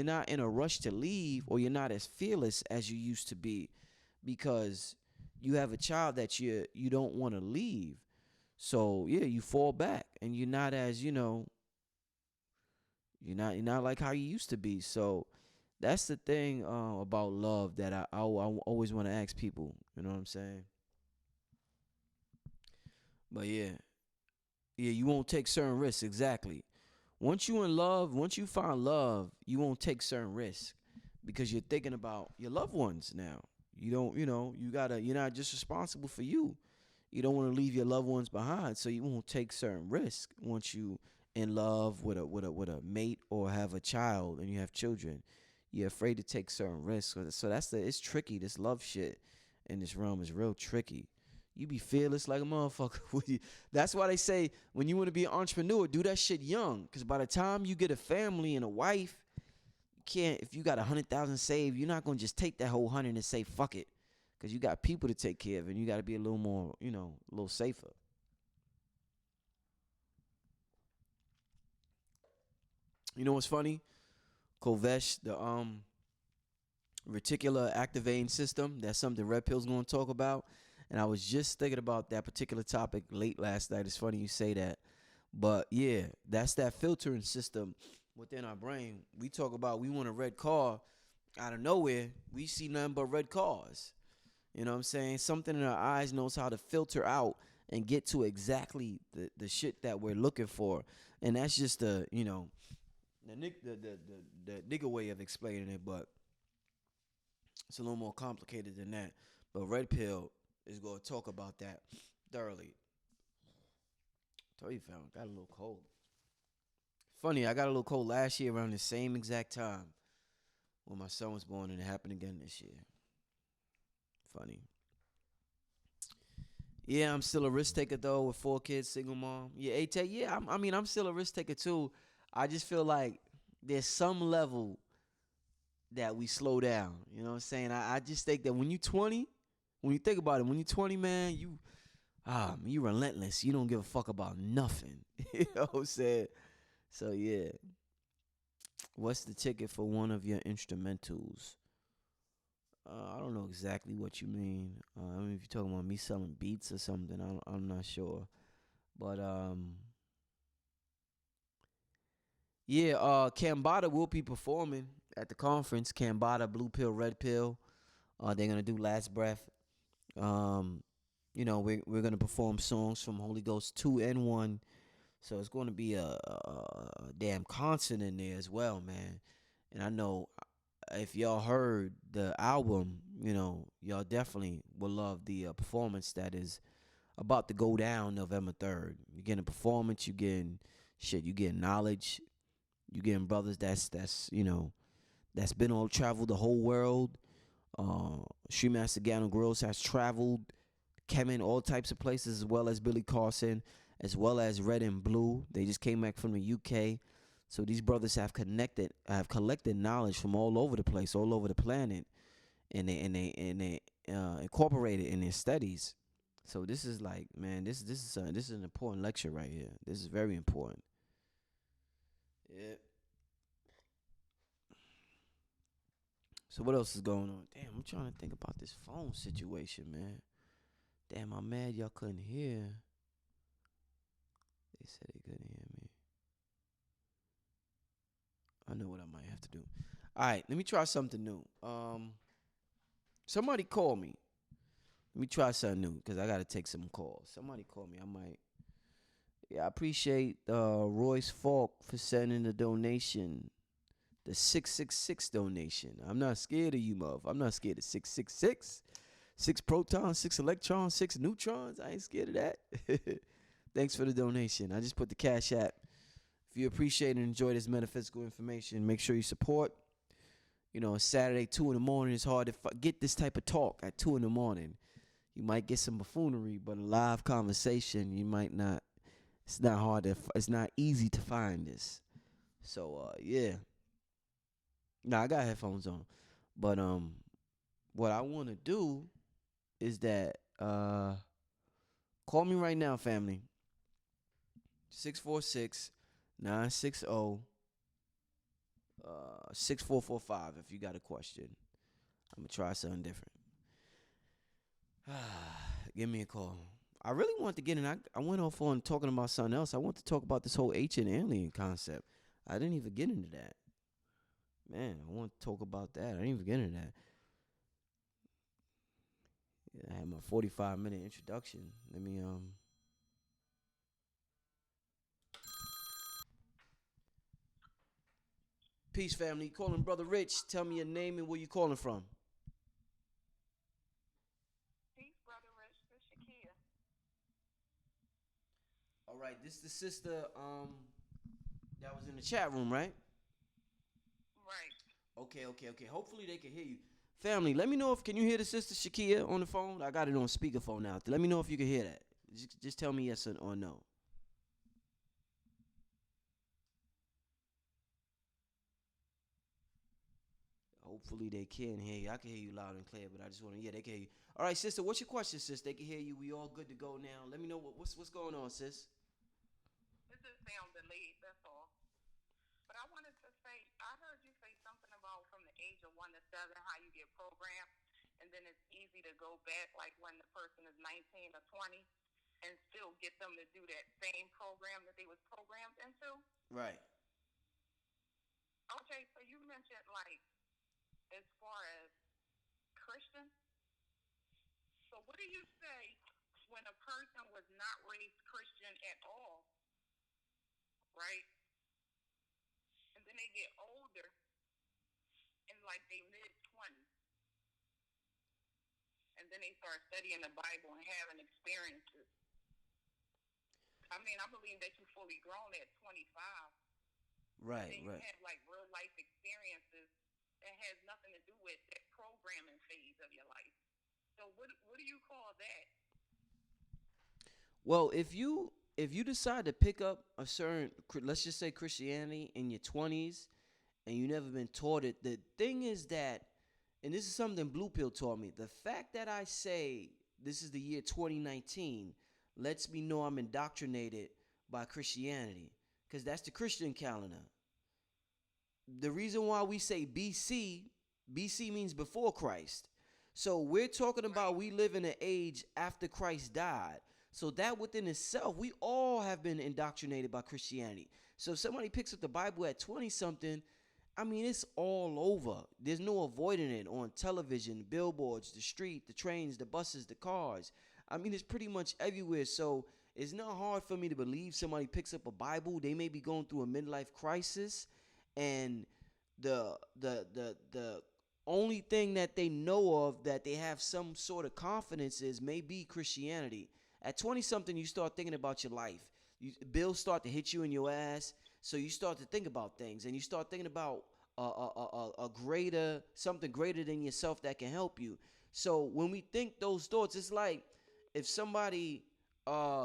not in a rush to leave, or you're not as fearless as you used to be, because you have a child that you don't want to leave. So yeah, you fall back, and you're not like how you used to be. So that's the thing about love that I always want to ask people. You know what I'm saying? But yeah, you won't take certain risks. Exactly. Once you find love, you won't take certain risks, because you're thinking about your loved ones now. You don't, you're not just responsible for you. You don't want to leave your loved ones behind, so you won't take certain risks once you in love with a mate or have a child and you have children. You're afraid to take certain risks. So it's tricky. This love shit in this realm is real tricky. You be fearless like a motherfucker. That's why they say when you want to be an entrepreneur, do that shit young. Because by the time you get a family and a wife, you can't. If you got 100,000 saved, you're not gonna just take that whole 100 and say fuck it, because you got people to take care of, and you got to be a little more, a little safer. You know what's funny? Kovesh, the reticular activating system. That's something Red Pill's going to talk about. And I was just thinking about that particular topic late last night. It's funny you say that. But yeah, that's that filtering system within our brain. We talk about we want a red car. Out of nowhere, we see nothing but red cars. You know what I'm saying? Something in our eyes knows how to filter out and get to exactly the shit that we're looking for. And that's just the nigga way of explaining it, but it's a little more complicated than that. But Red Pill is going to talk about that thoroughly. Told you, fam, got a little cold. Funny, I got a little cold last year around the same exact time when my son was born, and it happened again this year. Funny. Yeah, I'm still a risk taker though, with 4 kids, single mom. Yeah, yeah, I'm still a risk taker too. I just feel like there's some level that we slow down. You know what I'm saying? I just think that when you 20, when you think about it, when you're 20, man, you relentless. You don't give a fuck about nothing. You know what I'm saying? So yeah. What's the ticket for one of your instrumentals? I don't know exactly what you mean. I mean, if you're talking about me selling beats or something, I'm not sure. But yeah, Cambatta will be performing at the conference. Cambatta, Blue Pill, Red Pill. They're gonna do Last Breath. Um, we're gonna perform songs from Holy Ghost 2 and 1. So it's gonna be a damn concert in there as well, man. And I know if y'all heard the album, y'all definitely will love the performance that is about to go down November 3rd. You're getting a performance, you getting shit, you getting knowledge, you getting brothers that's been on travel the whole world. Street Master Gano Gross has traveled, Kemetic, all types of places, as well as Billy Carson, as well as Red and Blue. They just came back from the UK. So these brothers have collected knowledge from all over the place, all over the planet, and they incorporate it in their studies. So this is like, man, this is an important lecture right here. This is very important. Yeah. So what else is going on? Damn, I'm trying to think about this phone situation, man. Damn, I'm mad y'all couldn't hear. They said they couldn't hear me. I know what I might have to do. All right, let me try something new. Somebody call me. Let me try something new because I got to take some calls. Somebody call me. I might. Yeah, I appreciate Royce Falk for sending the donation, the 666 donation. I'm not scared of you, muff. I'm not scared of 666. 6 protons, 6 electrons, 6 neutrons. I ain't scared of that. Thanks for the donation. I just put the Cash App. If you appreciate and enjoy this metaphysical information, make sure you support. It's Saturday, 2 in the morning. It's hard to get this type of talk at 2 in the morning. You might get some buffoonery, but a live conversation, you might not. It's not hard it's not easy to find this. So, yeah. Nah, I got headphones on. But, what I want to do is that, call me right now, family. 646-960 6445 if you got a question. I'm gonna try something different. Give me a call. I really want to get in. I went off on talking about something else. I want to talk about this whole ancient alien concept. I didn't even get into that. Man, I want to talk about that. I didn't even get into that. Yeah, I had my 45-minute introduction. Let me Peace Family, calling Brother Rich. Tell me your name and where you calling from. Peace, Brother Rich. This Shakia. All right, this is the sister that was in the chat room, right? Right. Okay. Hopefully they can hear you. Family, let me know if can you hear the sister Shakia on the phone? I got it on speakerphone now. Let me know if you can hear that. Just tell me yes or no. Hopefully they can hear you. I can hear you loud and clear, but I just want to, yeah, they can hear you. All right, sister, what's your question, sis? They can hear you. We all good to go now. Let me know what's going on, sis. This just sounds delayed, that's all. But I wanted to say, I heard you say something about from the age of 1 to 7, how you get programmed, and then it's easy to go back, like when the person is 19 or 20, and still get them to do that same program that they was programmed into. Right. Okay, so you mentioned, like, as far as Christian. So what do you say when a person was not raised Christian at all, right? And then they get older in like they mid 20s, and then they start studying the Bible and having experiences. I mean, I believe that you're fully grown at 25. Right, And then you right. have like real life experiences that has nothing to do with that programming phase of your life. So what do you call that? Well, if you decide to pick up a certain, let's just say Christianity in your 20s, and you never been taught it, the thing is that, and this is something Blue Pill taught me, the fact that I say this is the year 2019 lets me know I'm indoctrinated by Christianity, because that's the Christian calendar. The reason why we say BC means before Christ. So we're talking about we live in an age after Christ died. So that within itself, we all have been indoctrinated by Christianity. So if somebody picks up the Bible at 20 something, I mean, it's all over. There's no avoiding it on television, billboards, the street, the trains, the buses, the cars. I mean, it's pretty much everywhere. So it's not hard for me to believe somebody picks up a Bible. They may be going through a midlife crisis, and the only thing that they know of that they have some sort of confidence is maybe Christianity. At 20 something, you start thinking about your life. Bills start to hit you in your ass, so you start to think about things, and you start thinking about a greater something greater than yourself that can help you. So when we think those thoughts, it's like if somebody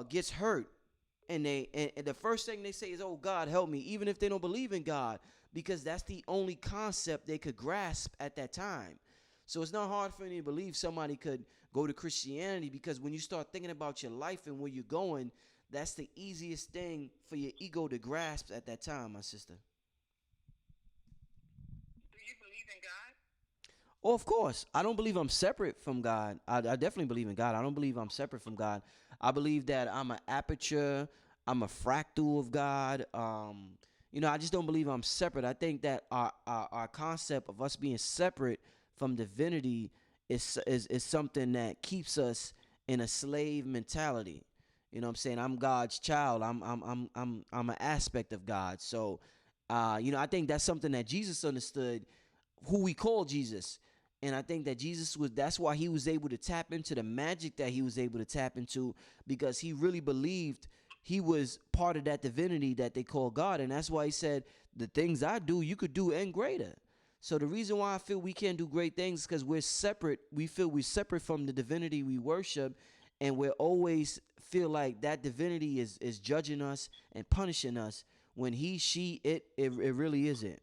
gets hurt and the first thing they say is, "Oh, God, help me," even if they don't believe in God, because that's the only concept they could grasp at that time. So it's not hard for me to believe somebody could go to Christianity, because when you start thinking about your life and where you're going, that's the easiest thing for your ego to grasp at that time, my sister. Do you believe in God? Oh, of course. I don't believe I'm separate from God. I definitely believe in God. I don't believe I'm separate from God. I believe that I'm an aperture. I'm a fractal of God. I just don't believe I'm separate. I think that our concept of us being separate from divinity is something that keeps us in a slave mentality. You know what I'm saying? I'm God's child. I'm an aspect of God. So, I think that's something that Jesus understood, who we call Jesus. And I think that that's why he was able to tap into the magic that he was able to tap into, because he really believed he was part of that divinity that they call God. And that's why he said, the things I do, you could do and greater. So the reason why I feel we can't do great things is because we're separate. We feel we're separate from the divinity we worship, and we always feel like that divinity is judging us and punishing us, when he, she, it really isn't.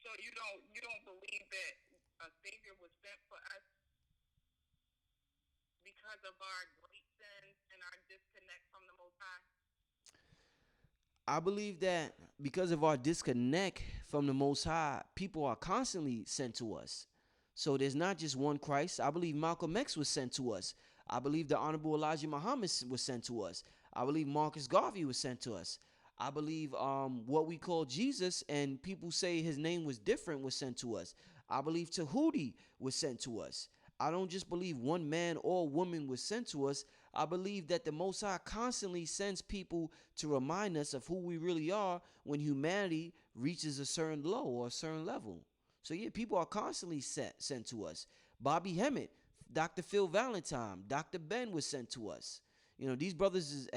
So you don't believe that a savior was sent for us because of our great sins and our disconnect from the Most High? I believe that because of our disconnect from the Most High, people are constantly sent to us. So there's not just one Christ. I believe Malcolm X was sent to us. I believe the Honorable Elijah Muhammad was sent to us. I believe Marcus Garvey was sent to us. I believe what we call Jesus, and people say his name was different, was sent to us. I believe Tahuti was sent to us. I don't just believe one man or woman was sent to us. I believe that the Most High constantly sends people to remind us of who we really are when humanity reaches a certain low or a certain level. So yeah, people are constantly sent to us. Bobby Hemmett, Dr. Phil Valentine, Dr. Ben was sent to us. These brothers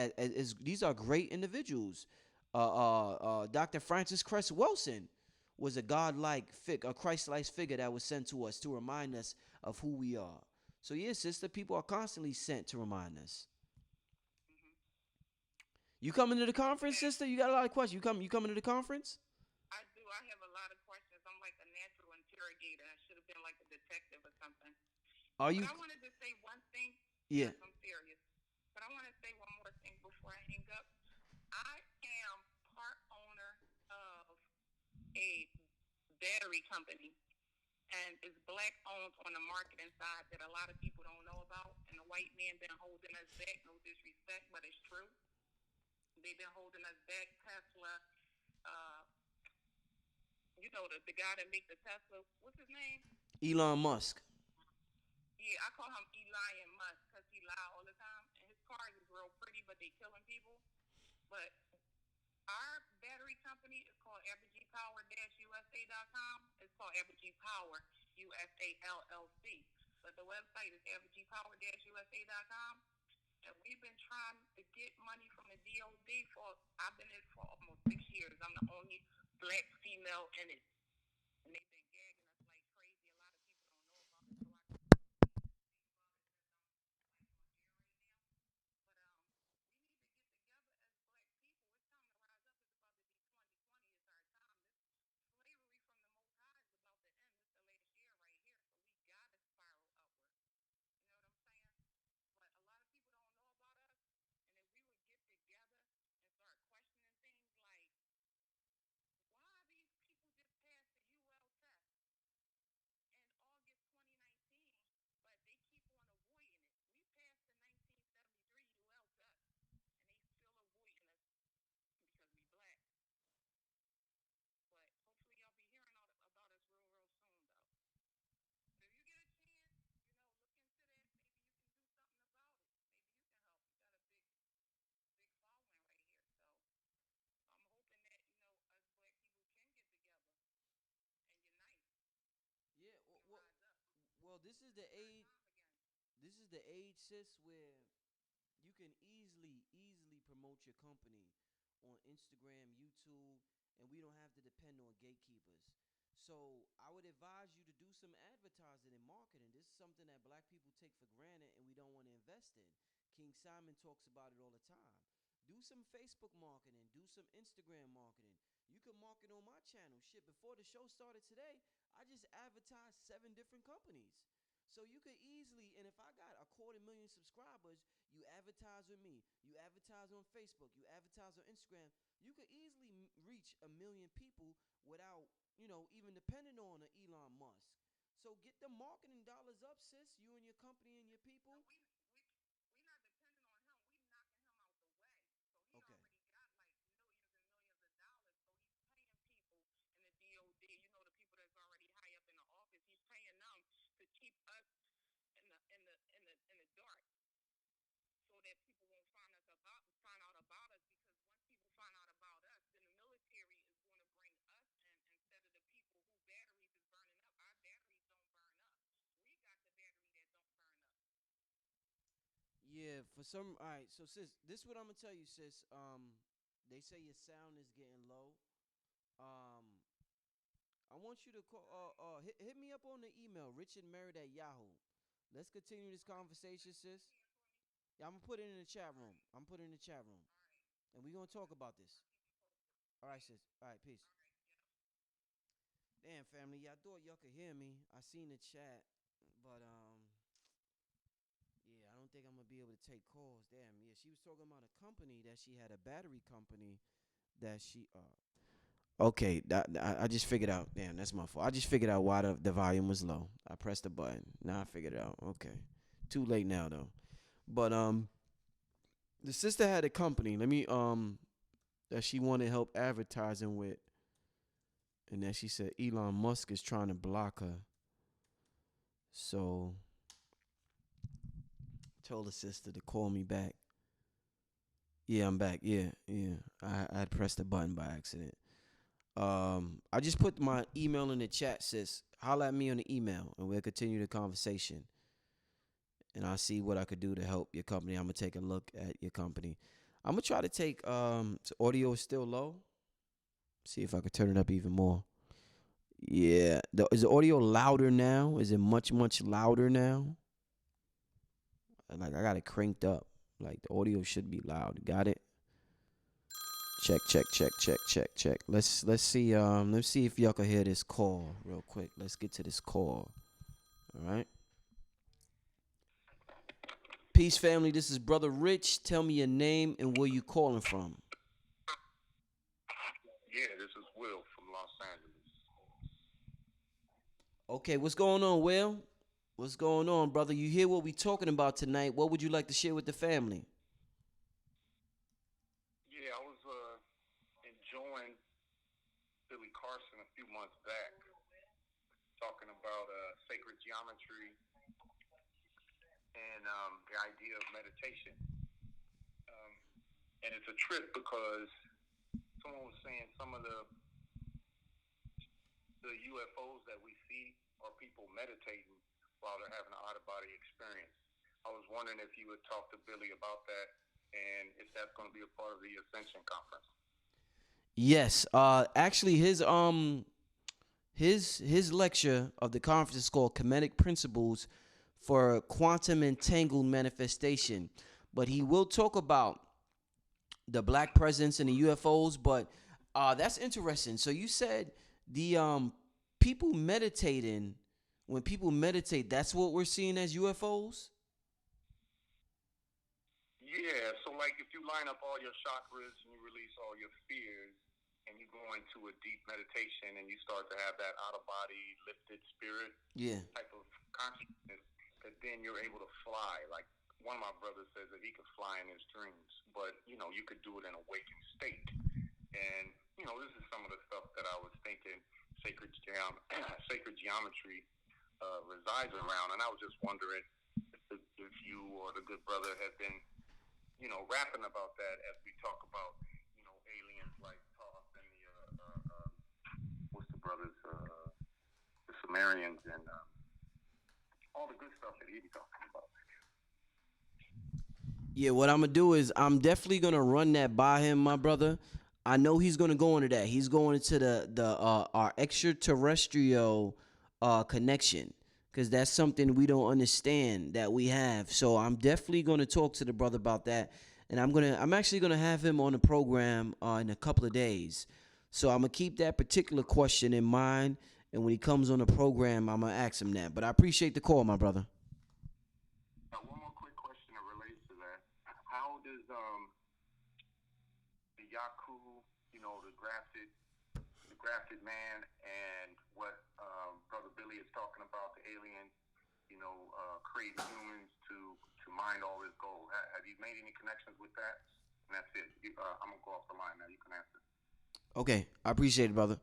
these are great individuals. Dr. Francis Cress Wilson was a a Christ-like figure that was sent to us to remind us of who we are. So yeah, sister, people are constantly sent to remind us. Hmm. You coming to the conference, Okay, sister? You got a lot of questions. You coming to the conference? I do. I have a lot of questions. I'm like a natural interrogator. I should have been like a detective or something. Are But you? I wanted to say one thing. Yeah. Yes, I'm serious. But I want to say one more thing before I hang up. I am part owner of a battery company, and it's black owned on the marketing side that a lot of people don't know about. And the white man been holding us back. No disrespect, but it's true. They've been holding us back. Tesla, uh, the guy that make the Tesla. What's his name? Elon Musk. Yeah, I call him Eli Musk because he lie all the time. And his cars is real pretty, but they killing people. But our battery company is called AbergyPower-USA.com. It's called Abergy Power USA LLC. But the website is AbergyPower-USA.com. And we've been trying to get money from the DOD I've been in it for almost 6 years. I'm the only black female in it. And they've been gagging us like crazy. A lot of people don't know about it, so I can't speak about it since I'm like on air right now. But we need to get together as black people. It's time to rise up. It's about to be 2020. It's our time. This slavery from the Most High is about to end. This is the last year right here, so we gotta spiral upward. You know what I'm saying? But a lot of people don't know about us. And if we would get together and start questioning things like, why are these people just this is the age. This is the age, sis, where you can easily promote your company on Instagram, YouTube, and we don't have to depend on gatekeepers. So I would advise you to do some advertising and marketing. This is something that black people take for granted and we don't want to invest in. King Simon talks about it all the time. Do some Facebook marketing, do some Instagram marketing. You can market on my channel. Shit, before the show started today, I just advertised 7 different companies. So you could easily, and if I got 250,000 subscribers, you advertise with me, you advertise on Facebook, you advertise on Instagram, you could easily reach 1 million people without, even depending on an Elon Musk. So get the marketing dollars up, sis, you and your company and your people. No, we not depending on him. We knocking him out the way. So he Okay. already got like millions and millions of dollars. So he's paying people in the DOD. You know, the people that's already high up in the office. He's paying them to keep us in the dark, so that people won't find out about us. Because once people find out about us, then the military is going to bring us in instead of the people whose batteries is burning up. Our batteries don't burn up. We got the battery that don't burn up. Yeah, for some. All right, so sis, this is what I'm gonna tell you, sis. They say your sound is getting low. Um, I want you to call. Hit me up on the email, richardmerritt at Yahoo. Let's continue this conversation, sis. Yeah, I'm gonna put it in the chat room. I'm putting it in the chat room, and we gonna talk about this. All right, sis. All right, peace. Damn, family. Yeah, I thought y'all could hear me. I seen the chat, but yeah, I don't think I'm gonna be able to take calls. Damn, yeah, she was talking about a company that she had, a battery company that she Okay, I just figured out. Damn, that's my fault. I just figured out why the volume was low. I pressed the button. Now I figured it out. Okay, too late now though. But the sister had a company. Let me that she wanted help advertising with, and then she said Elon Musk is trying to block her. So told the sister to call me back. Yeah, I'm back. Yeah. I had pressed the button by accident. I just put my email in the chat, sis. Holla at me on the email, and we'll continue the conversation. And I'll see what I could do to help your company. I'm gonna take a look at your company. I'm gonna try to take audio is still low. See if I could turn it up even more. Yeah, is the audio louder now? Is it much louder now? Like I got it cranked up. Like the audio should be loud. Got it? Check. Let's see if y'all can hear this call real quick. Let's get to this call. All right. Peace family, this is Brother Rich. Tell me your name and where you calling from. Yeah, this is Will from Los Angeles. Okay, what's going on, Will? What's going on, brother? You hear what we talking about tonight? What would you like to share with the family? Yeah, I was enjoying Billy Carson a few months back, talking about sacred geometry and the idea of meditation. And it's a trip because someone was saying some of the UFOs that we see are people meditating while they're having an out-of-body experience. I was wondering if you would talk to Billy about that and if that's going to be a part of the Ascension Conference. Yes. Actually, his lecture of the conference is called Kemetic Principles for Quantum Entangled Manifestation. But he will talk about the black presence and the UFOs. But that's interesting. So you said the people meditating. When people meditate, that's what we're seeing as UFOs. Yeah, so like if you line up all your chakras and you release all your fears and you go into a deep meditation and you start to have that out of body lifted spirit type of consciousness, that then you're able to fly. Like one of my brothers says that he could fly in his dreams, but you could do it in a waking state. And this is some of the stuff that I was thinking sacred geometry resides around, and I was just wondering if you or the good brother have been rapping about that as we talk about, aliens like Thoth and what's the brothers, the Sumerians and all the good stuff that he be talking about. Yeah, what I'm gonna do is I'm definitely gonna run that by him, my brother. I know he's gonna go into that. He's going into the our extraterrestrial connection, because that's something we don't understand that we have. So I'm definitely gonna talk to the brother about that, and I'm actually gonna have him on the program in a couple of days. So I'm gonna keep that particular question in mind, and when he comes on the program, I'm gonna ask him that. But I appreciate the call, my brother. One more quick question that relates to that. How does the Yaku, the grafted man, and what Brother Billy is talking about, the aliens, creating humans to mine all this gold? Have you made any connections with that? And that's it. I'm gonna go off the line now. You can answer. Okay, I appreciate it, brother.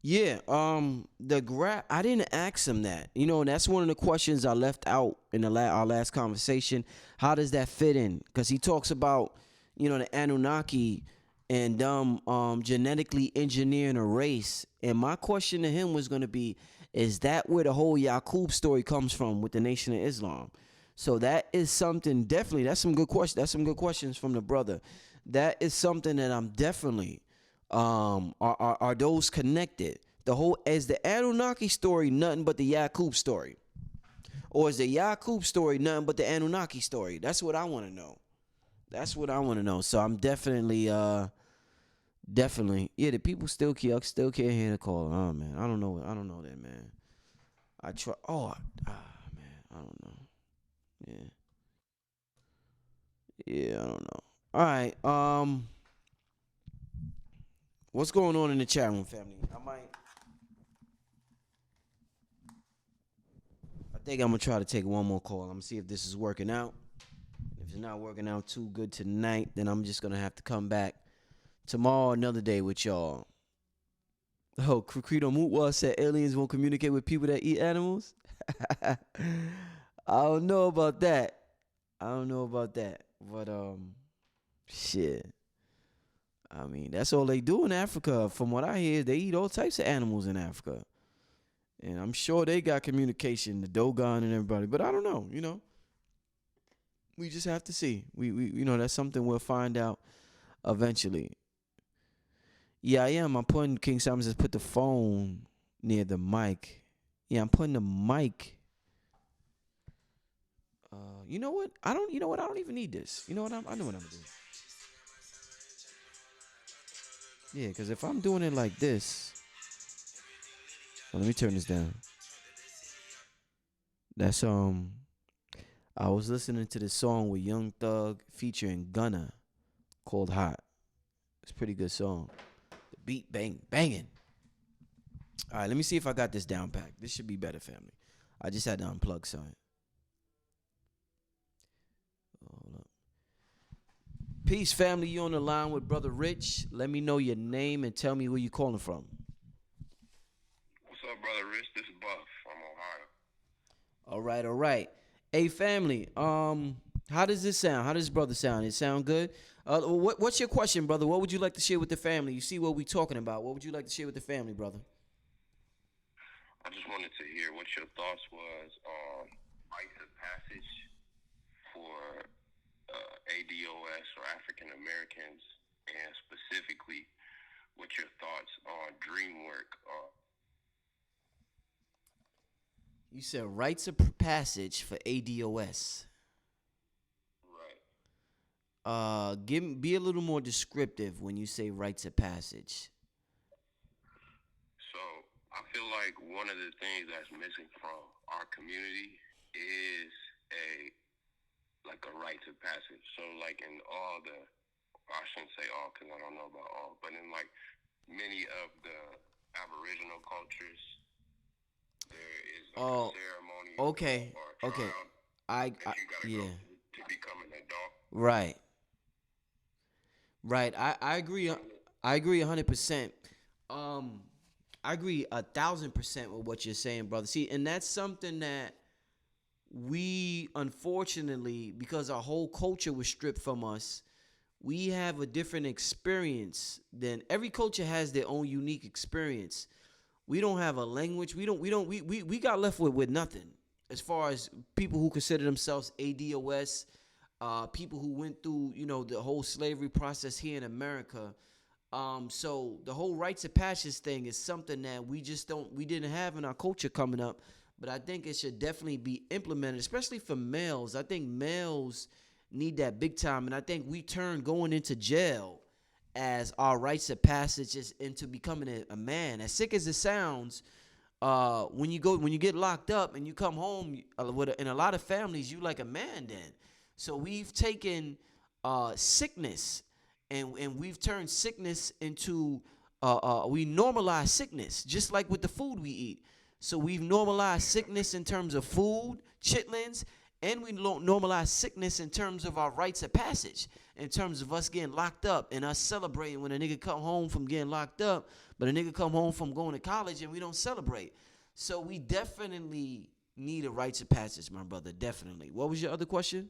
Yeah, I didn't ask him that. And that's one of the questions I left out in our last conversation. How does that fit in? Because he talks about, the Anunnaki and genetically engineering a race. And my question to him was going to be, is that where the whole Yaqub story comes from with the Nation of Islam? So that is something, definitely, that's some good questions. That's some good questions from the brother. That is something that I'm definitely, are those connected? Is the Anunnaki story nothing but the Yaqub story? Or is the Yaqub story nothing but the Anunnaki story? That's what I want to know. So I'm definitely, yeah, the people still can't hear the call. Oh man, I don't know that, man. I try. Man, I don't know. Yeah, I don't know. All right. What's going on in the chat room, family? I think I'm gonna try to take one more call. I'm gonna see if this is working out. If it's not working out too good tonight, then I'm just gonna have to come back tomorrow, another day with y'all. Oh, Credo Mutwa said aliens won't communicate with people that eat animals. I don't know about that. But shit. I mean, that's all they do in Africa. From what I hear, they eat all types of animals in Africa. And I'm sure they got communication, the Dogon and everybody. But I don't know, We just have to see. We that's something we'll find out eventually. Yeah, I am. I'm putting King Simon says put the phone near the mic. Yeah, I'm putting the mic. You know what? I don't even need this. I know what I'm doing. Yeah, because if I'm doing it like this, let me turn this down. That's I was listening to this song with Young Thug featuring Gunna called Hot. It's a pretty good song. The beat banging. All right, let me see if I got this down pat. This should be better, family. I just had to unplug something. Hold up. Peace, family. You on the line with Brother Rich. Let me know your name and tell me where you calling from. What's up, Brother Rich? This is Buff from Ohio. All right. Hey, family. How does this sound? How does this brother sound? It sound good? What's your question, brother? What would you like to share with the family? You see what we talking about. What would you like to share with the family, brother? I just wanted to hear what your thoughts was on rites of passage for ADOS or African Americans, and specifically what your thoughts on dream work are. You said rites of passage for ADOS. Right. Be a little more descriptive when you say rites of passage. So I feel like one of the things that's missing from our community is a rites of passage. So like in all I shouldn't say all because I don't know about all, but in like many of the Aboriginal cultures, there is like a ceremony. Okay. Or okay. I yeah. Go to become an adult. Right. I agree. I agree 100%. I agree 1,000% with what you're saying, brother. See, and that's something that we, unfortunately, because our whole culture was stripped from us, we have a different experience than every culture has their own unique experience. We don't have a language. We got left with nothing. as far as people who consider themselves ADOS, people who went through, the whole slavery process here in America. So the whole rites of passage thing is something that we didn't have in our culture coming up, but I think it should definitely be implemented, especially for males. I think males need that big time, and I think we turn going into jail as our rites of passage into becoming a man. As sick as it sounds, when you get locked up and you come home, in a lot of families, you like a man then. So we've taken sickness and we've turned sickness into we normalize sickness, just like with the food we eat. So we've normalized sickness in terms of food, chitlins, and we normalize sickness in terms of our rites of passage, in terms of us getting locked up and us celebrating when a nigga come home from getting locked up, but a nigga come home from going to college and we don't celebrate. So we definitely need a rites of passage, my brother, definitely. What was your other question?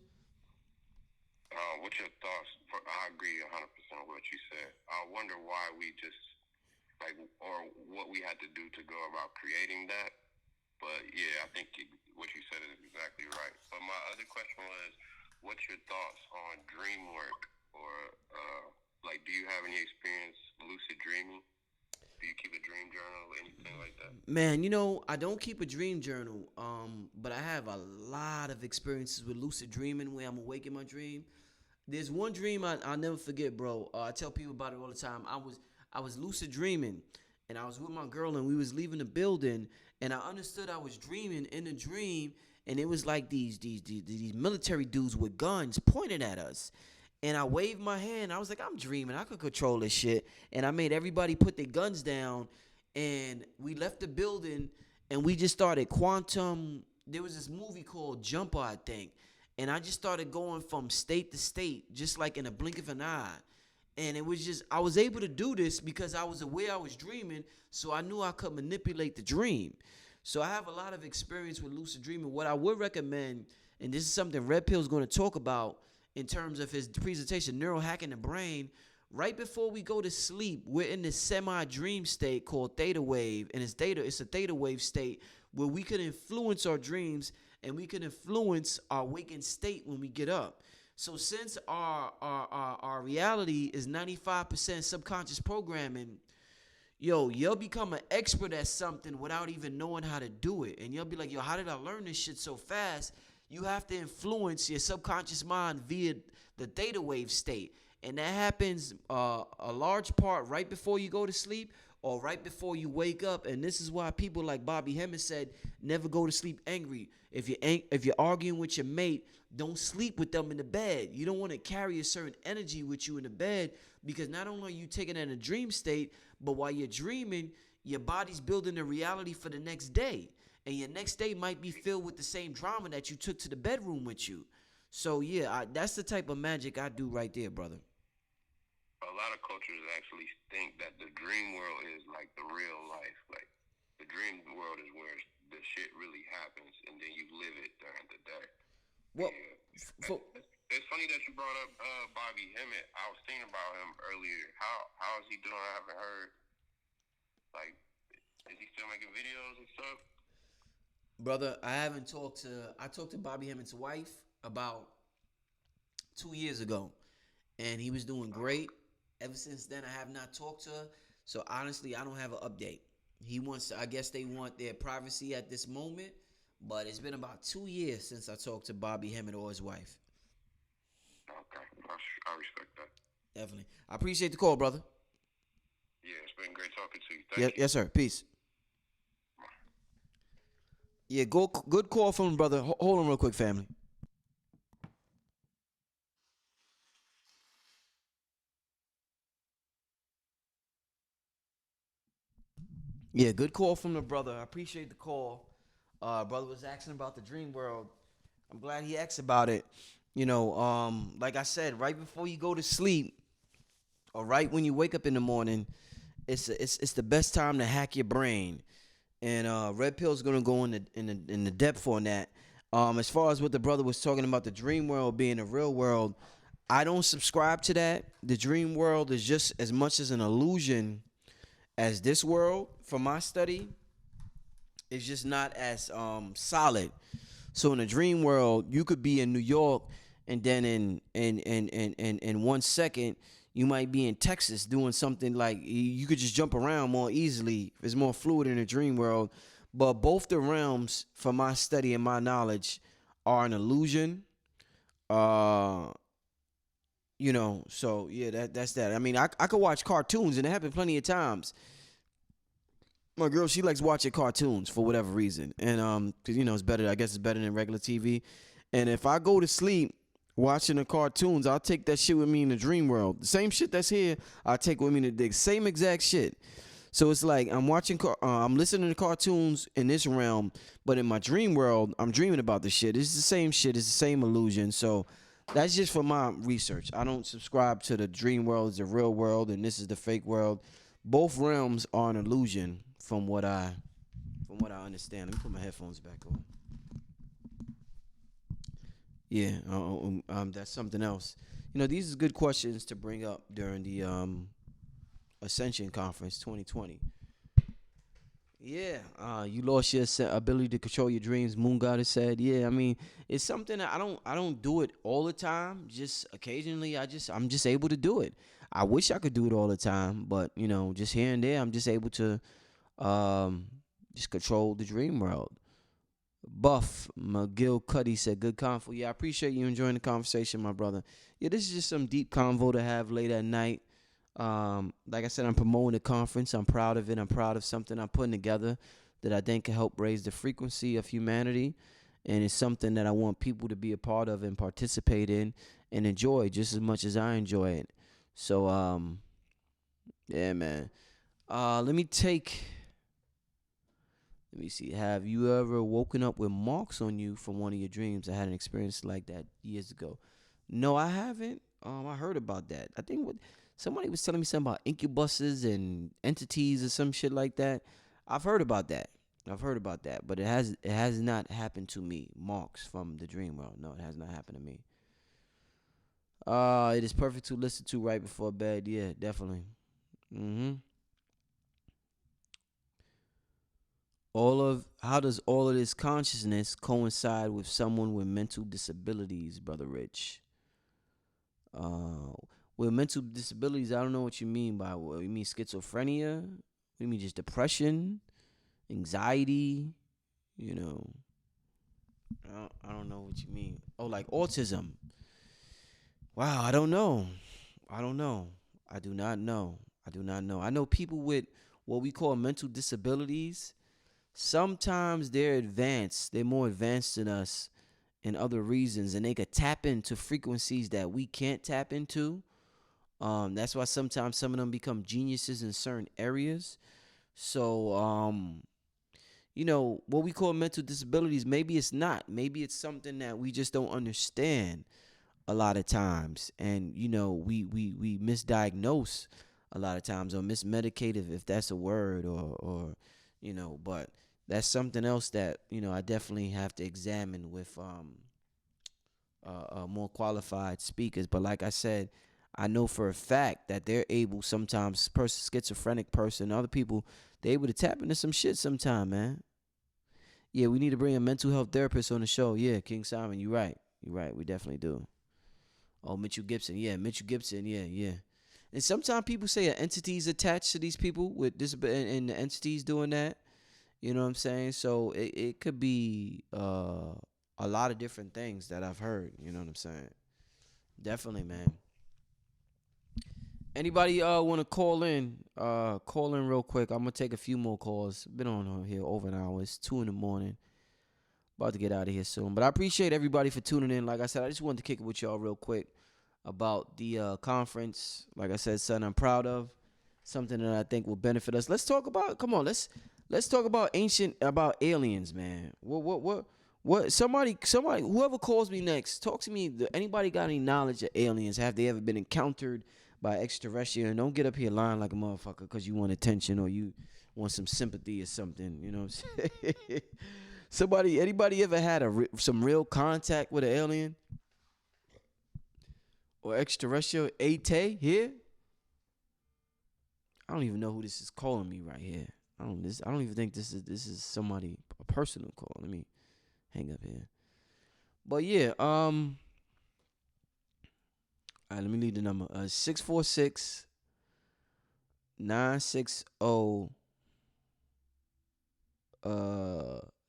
What's your thoughts? I agree 100% with what you said. I wonder why we just, or what we had to do to go about creating that. But yeah, I think what you said is exactly right. But my other question was, what's your thoughts on dream work? Or, do you have any experience lucid dreaming? Do you keep a dream journal or anything like that? Man, I don't keep a dream journal, but I have a lot of experiences with lucid dreaming where I'm awake in my dream. There's one dream I'll never forget, bro. I tell people about it all the time. I was lucid dreaming, and I was with my girl, and we was leaving the building, and I understood I was dreaming in a dream, and it was like these military dudes with guns pointed at us. And I waved my hand. I was like, I'm dreaming. I could control this shit. And I made everybody put their guns down, and we left the building, and we just started quantum. There was this movie called Jumper, I think. And I just started going from state to state, just like in a blink of an eye. And it was just, I was able to do this because I was aware I was dreaming, so I knew I could manipulate the dream. So I have a lot of experience with lucid dreaming. What I would recommend, and this is something Red Pill is going to talk about in terms of his presentation, Neural Hacking the Brain, right before we go to sleep, we're in this semi-dream state called theta wave, and it's a theta wave state where we can influence our dreams and we can influence our waking state when we get up. So since our reality is 95% subconscious programming, you'll become an expert at something without even knowing how to do it. And you'll be like, how did I learn this shit so fast? You have to influence your subconscious mind via the theta wave state. And that happens a large part right before you go to sleep or right before you wake up. And this is why people like Bobby Hemmett said, never go to sleep angry. If you're arguing with your mate, don't sleep with them in the bed. You don't want to carry a certain energy with you in the bed, because not only are you taking it in a dream state, but while you're dreaming, your body's building a reality for the next day. And your next day might be filled with the same drama that you took to the bedroom with you. So yeah, that's the type of magic I do right there, brother. A lot of cultures actually think that the dream world is like the real life. Like, the dream world is where the shit really happens, and then you live it during the day. Well, yeah. It's funny that you brought up Bobby Hemmett. I was thinking about him earlier. How is he doing? I haven't heard. Like, is he still making videos and stuff? Brother, I talked to Bobby Hemmett's wife about 2 years ago, and he was doing great. Ever since then, I have not talked to her. So honestly, I don't have an update. I guess they want their privacy at this moment, but it's been about 2 years since I talked to Bobby Hemmett or his wife. Okay, I respect that. Definitely. I appreciate the call, brother. Yeah, it's been great talking to you. Thank you. Yes, sir. Peace. Yeah, good call from him, brother. Hold on real quick, family. Yeah, good call from the brother. I appreciate the call. Brother was asking about the dream world. I'm glad he asked about it. Like I said, right before you go to sleep, or right when you wake up in the morning, it's the best time to hack your brain. And Red Pill's gonna go in the depth on that. As far as what the brother was talking about, the dream world being the real world, I don't subscribe to that. The dream world is just as much as an illusion as this world. From my study, it's just not as solid. So in the dream world, you could be in New York, and then in 1 second, you might be in Texas doing something. Like you could just jump around more easily. It's more fluid in the dream world. But both the realms, from my study and my knowledge, are an illusion. Uh, so yeah, that's that. I mean, I could watch cartoons, and it happened plenty of times. My girl, she likes watching cartoons for whatever reason, and cause it's better. I guess it's better than regular TV. And if I go to sleep watching the cartoons, I'll take that shit with me in the dream world. The same shit that's here, I'll take with me in the same exact shit. So it's like I'm listening to cartoons in this realm, but in my dream world, I'm dreaming about the shit. It's the same shit. It's the same illusion. So that's just for my research. I don't subscribe to the dream world is the real world and this is the fake world. Both realms are an illusion from what I understand. Let me put my headphones back on. Yeah, that's something else. These are good questions to bring up during the Ascension Conference 2020. Yeah, you lost your ability to control your dreams. Moon Goddess said, "Yeah, I mean, it's something that I don't do it all the time. Just occasionally, I'm just able to do it. I wish I could do it all the time, but just here and there, I'm just able to um, just control the dream world." Buff McGill Cuddy said, "Good convo." Yeah, I appreciate you enjoying the conversation, my brother. Yeah, this is just some deep convo to have late at night. Like I said, I'm promoting the conference. I'm proud of it. I'm proud of something I'm putting together that I think can help raise the frequency of humanity. And it's something that I want people to be a part of and participate in and enjoy just as much as I enjoy it. So, yeah, man. Let me see. Have you ever woken up with marks on you from one of your dreams? I had an experience like that years ago. No, I haven't. I heard about that. I think somebody was telling me something about incubuses and entities or some shit like that. I've heard about that. But it has not happened to me. Marks from the dream world. No, it has not happened to me. It is perfect to listen to right before bed. Yeah, definitely. How does all of this consciousness coincide with someone with mental disabilities, Brother Rich? With mental disabilities, I don't know what you mean by what you mean schizophrenia. What do you mean, just depression, anxiety? I don't know what you mean. Oh, like autism. Wow, I don't know. I do not know. I know people with what we call mental disabilities. Sometimes they're advanced. They're more advanced than us in other reasons, and they could tap into frequencies that we can't tap into. That's why sometimes some of them become geniuses in certain areas. So, what we call mental disabilities, maybe it's not. Maybe it's something that we just don't understand a lot of times. And, we misdiagnose a lot of times or mismedicate, if that's a word, or but that's something else that, I definitely have to examine with more qualified speakers. But like I said, I know for a fact that they're able sometimes, schizophrenic person, other people, they're able to tap into some shit sometime, man. Yeah, we need to bring a mental health therapist on the show. Yeah, King Simon, you're right. We definitely do. Oh, Mitchell Gibson. Yeah, Yeah. And sometimes people say an entity's attached to these people with disability, and the entity's doing that. You know what I'm saying? So it could be a lot of different things that I've heard. You know what I'm saying? Definitely, man. Anybody want to call in? Call in real quick. I'm gonna take a few more calls. Been on here over an hour. It's 2 a.m. About to get out of here soon. But I appreciate everybody for tuning in. Like I said, I just wanted to kick it with y'all real quick about the conference. Like I said, something I'm proud of. Something that I think will benefit us. Let's talk about. Come on, let's talk about about aliens, man. What? Somebody, whoever calls me next, talk to me. Anybody got any knowledge of aliens? Have they ever been encountered by extraterrestrial? And don't get up here lying like a motherfucker because you want attention or you want some sympathy or something. You know what I'm saying? Anybody ever had some real contact with an alien or extraterrestrial? Ate here? I don't even know who this is calling me right here. I don't even think this is somebody, a personal call. Let me hang up here. But yeah, all right, let me leave the number. 646 960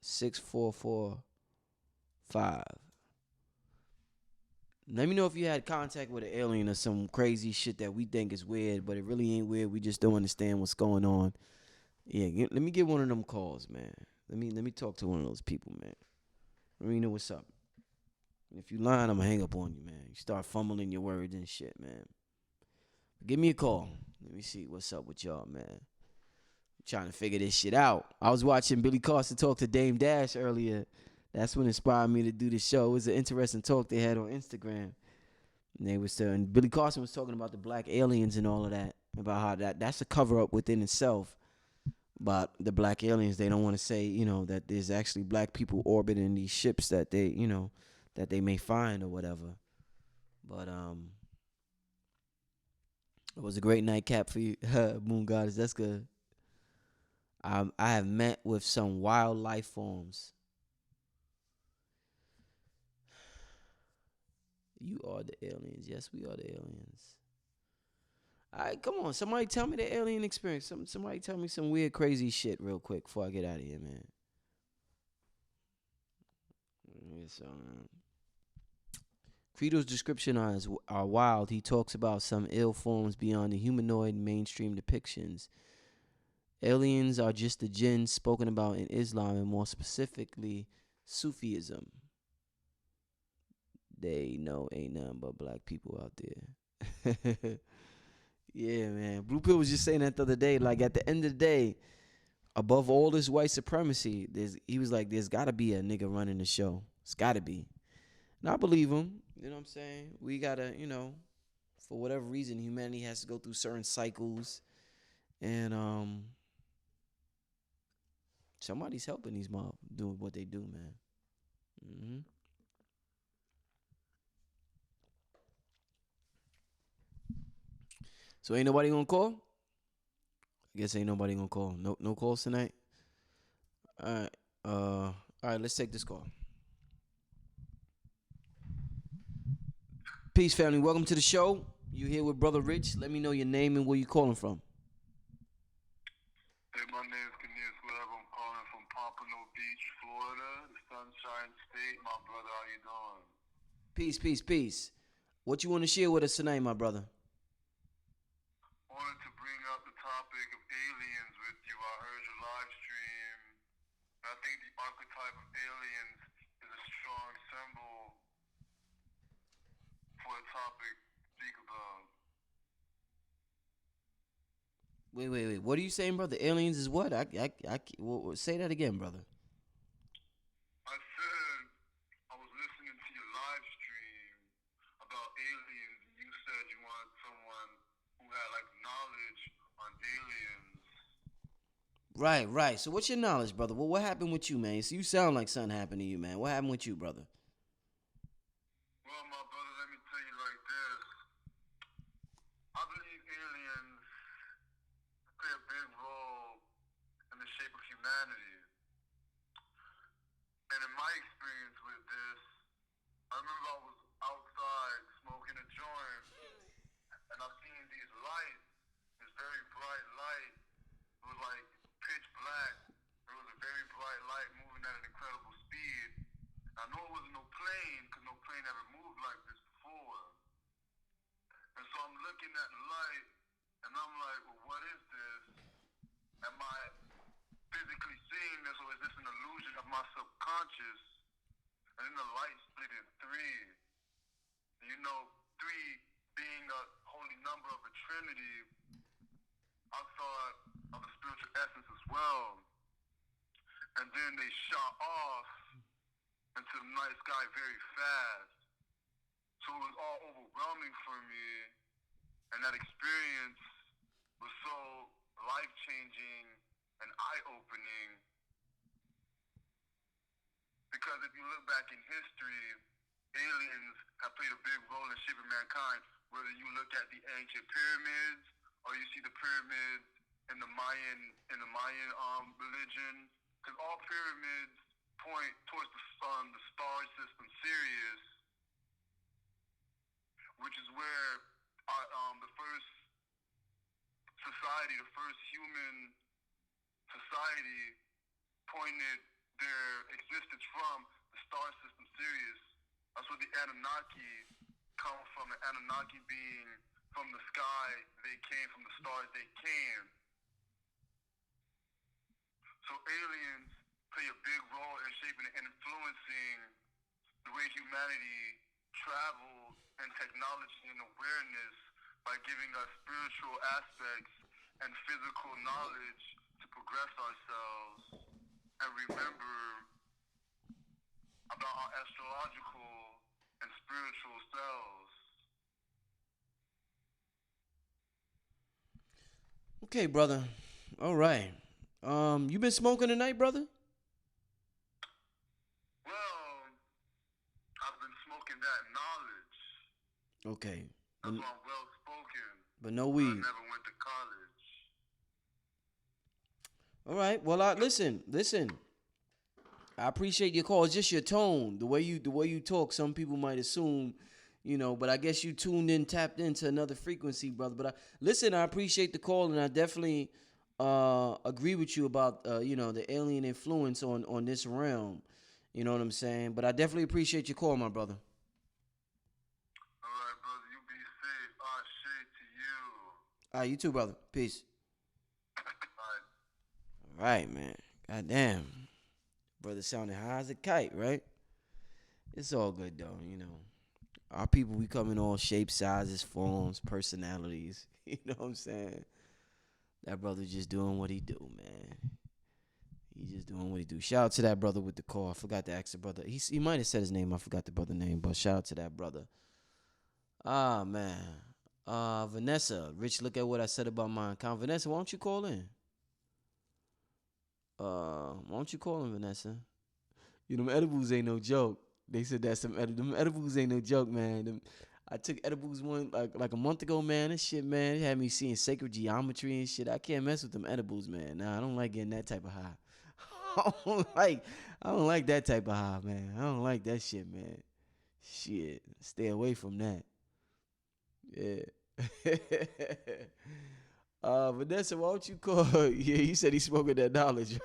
6445. Let me know if you had contact with an alien or some crazy shit that we think is weird, but it really ain't weird. We just don't understand what's going on. Yeah, let me get one of them calls, man. Let me talk to one of those people, man. Let me know what's up. If you lying, I'm gonna hang up on you, man. You start fumbling your words and shit, man. Give me a call. Let me see what's up with y'all, man. I'm trying to figure this shit out. I was watching Billy Carson talk to Dame Dash earlier. That's what inspired me to do the show. It was an interesting talk they had on Instagram. And they was and Billy Carson was talking about the black aliens and all of that. About how that's a cover up within itself. But the black aliens, they don't want to say, that there's actually black people orbiting these ships that they, that they may find or whatever. But it was a great nightcap for you, Moon Goddess. That's good. I have met with some wild life forms. You are the aliens. Yes, we are the aliens. All right, come on. Somebody tell me the alien experience. Somebody tell me some weird, crazy shit real quick before I get out of here, man. Yes, Credo's description are wild. He talks about some ill forms beyond the humanoid mainstream depictions. Aliens are just the jinns spoken about in Islam and more specifically Sufism. They know ain't nothing but black people out there. Yeah, man. Blue Pill was just saying that the other day. Like, at the end of the day, above all this white supremacy, he was like, there's got to be a nigga running the show. It's got to be. And I believe him. You know what I'm saying? We got to, for whatever reason, humanity has to go through certain cycles. And somebody's helping these mobs doing what they do, man. Mm-hmm. So ain't nobody gonna call? I guess ain't nobody gonna call. No calls tonight. All right, let's take this call. Peace Family, welcome to the show. You here with Brother Rich. Let me know your name and where you calling from. Hey, my name's Kenius Webb. I'm calling from Pompano Beach, Florida, the Sunshine State. My brother, how you doing? Peace. What you want to share with us tonight, my brother? I wanted to bring up the topic of aliens with you. I heard your live stream. I think the archetype of aliens is a strong symbol for a topic to speak about. Wait. What are you saying, brother? Aliens is what? Say that again, brother. I said I was listening to your live stream about aliens, and you said you wanted someone who had like knowledge on aliens. Right. So what's your knowledge, brother? Well, what happened with you, man? So you sound like something happened to you, man. What happened with you, brother? Well, my brother, let me tell you like this. I believe aliens play a big role in the shape of humanity. And in my experience with this, I remember I was outside smoking a joint, and I seen these lights, this very bright light. It was like pitch black. It was a very bright light moving at an incredible speed. I know it wasn't no plane, because no plane ever moved like this before. And so I'm looking at the light, and I'm like, well, what is this? Am I physically seeing this, or is this an illusion of my subconscious? And then the light split in three. You know, three being a holy number of a trinity, I thought of a spiritual essence as well. And then they shot off into the night sky very fast. So it was all overwhelming for me. And that experience was so life-changing and eye-opening. Because if you look back in history, aliens have played a big role in shaping mankind. Whether you look at the ancient pyramids, or you see the pyramids in the Mayan religion, because all pyramids point towards the star system Sirius, which is where the first society, the first human society, pointed their existence from the star system Sirius. That's where the Anunnaki come from. The Anunnaki being from the sky, they came from the stars, they came. So aliens play a big role in shaping and influencing the way humanity travels and technology and awareness by giving us spiritual aspects and physical knowledge to progress ourselves and remember about our astrological and spiritual selves. Okay, brother. All right. You been smoking tonight, brother? Well, I've been smoking that knowledge. Okay. That's why I'm well spoken. But no weed. I never went to college. All right. Well, listen. I appreciate your call. It's just your tone, the way you talk. Some people might assume, but I guess you tuned in, tapped into another frequency, brother. But I appreciate the call, and I definitely agree with you about the alien influence on this realm. You know what I'm saying? But I definitely appreciate your call, my brother. All right, brother. You be safe. Shade to you. All right, you too, brother. Peace. All right, man. Goddamn. Brother sounding high as a kite, right? It's all good, though, Our people, we come in all shapes, sizes, forms, personalities. You know what I'm saying? That brother just doing what he do, man. He just doing what he do. Shout out to that brother with the call. I forgot to ask the brother. He might have said his name. I forgot the brother name, but shout out to that brother. Ah, man. Vanessa, Rich, look at what I said about my account. Vanessa, why don't you call in? Why don't you call in, Vanessa? Them edibles ain't no joke. They said that them edibles ain't no joke, man. I took edibles one like a month ago, man. This shit, man, it had me seeing sacred geometry and shit. I can't mess with them edibles, man. Nah, I don't like getting that type of high. I don't like that type of high, man. I don't like that shit, man. Shit, stay away from that. Yeah. Vanessa, why don't you call? Yeah, he said he's smoking that knowledge.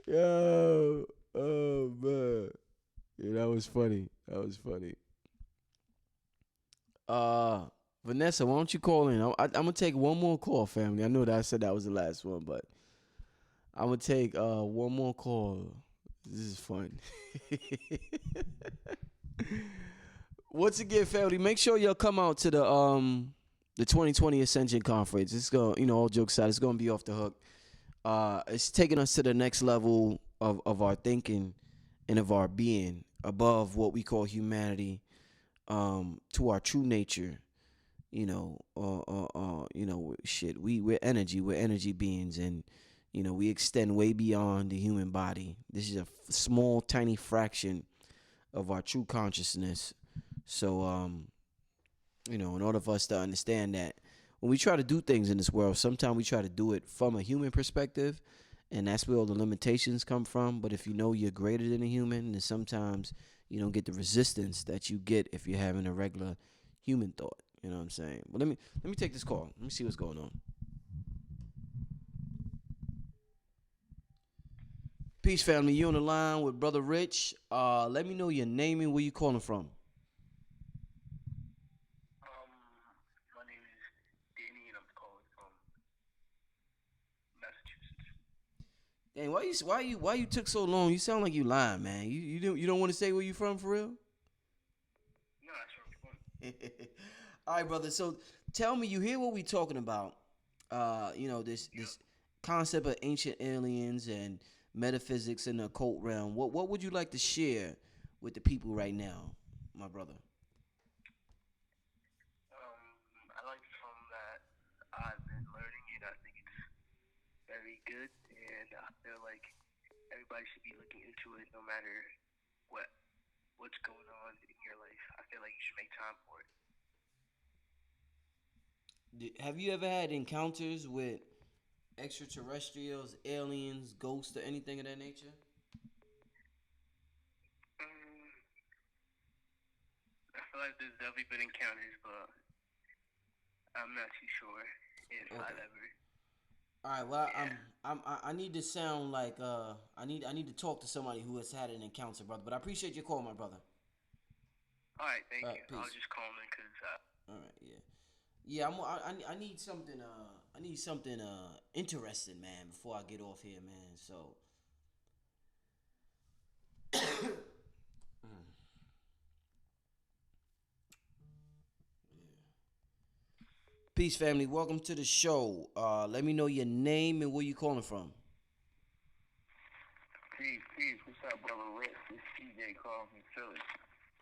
Yo, oh man, yeah, that was funny. Vanessa, why don't you call in? I'm gonna take one more call, family. I know that I said that was the last one, but I'm gonna take one more call. This is fun. Once again, family, make sure y'all come out to the 2020 Ascension Conference. It's gonna, all jokes aside, it's gonna be off the hook. It's taking us to the next level of our thinking and of our being, above what we call humanity, to our true nature. Shit. We're energy beings, and we extend way beyond the human body. This is a small, tiny fraction of our true consciousness. So, in order for us to understand that, when we try to do things in this world, sometimes we try to do it from a human perspective, and that's where all the limitations come from. But if you know you're greater than a human, then sometimes you don't get the resistance that you get if you're having a regular human thought. You know what I'm saying? Well, let me take this call. Let me see what's going on. Peace family, you on the line with Brother Rich. Let me know your name and where you calling from. My name is Danny, and I'm calling from Massachusetts. Dang, why you took so long? You sound like you lying, man. You don't want to say where you from for real? No, that's really fun. All right, brother. So tell me, you hear what we talking about? This concept of ancient aliens and metaphysics in the occult realm. What would you like to share with the people right now, my brother? I like from that I've been learning it. I think it's very good, and I feel like everybody should be looking into it, no matter what's going on in your life. I feel like you should make time for it. Have you ever had encounters with extraterrestrials, aliens, ghosts, or anything of that nature? I feel like there's definitely been encounters, but I'm not too sure if I've ever. All right. Well, I need to sound like I need to talk to somebody who has had an encounter, brother. But I appreciate your call, my brother. All right, thank you. Peace. I was just calling because. All right. Yeah. Yeah. I need something. I need something interesting, man, before I get off here, man. So. Peace family, welcome to the show. Let me know your name and where you calling from. Peace. What's up, brother Rick? This is TJ calling from Philly.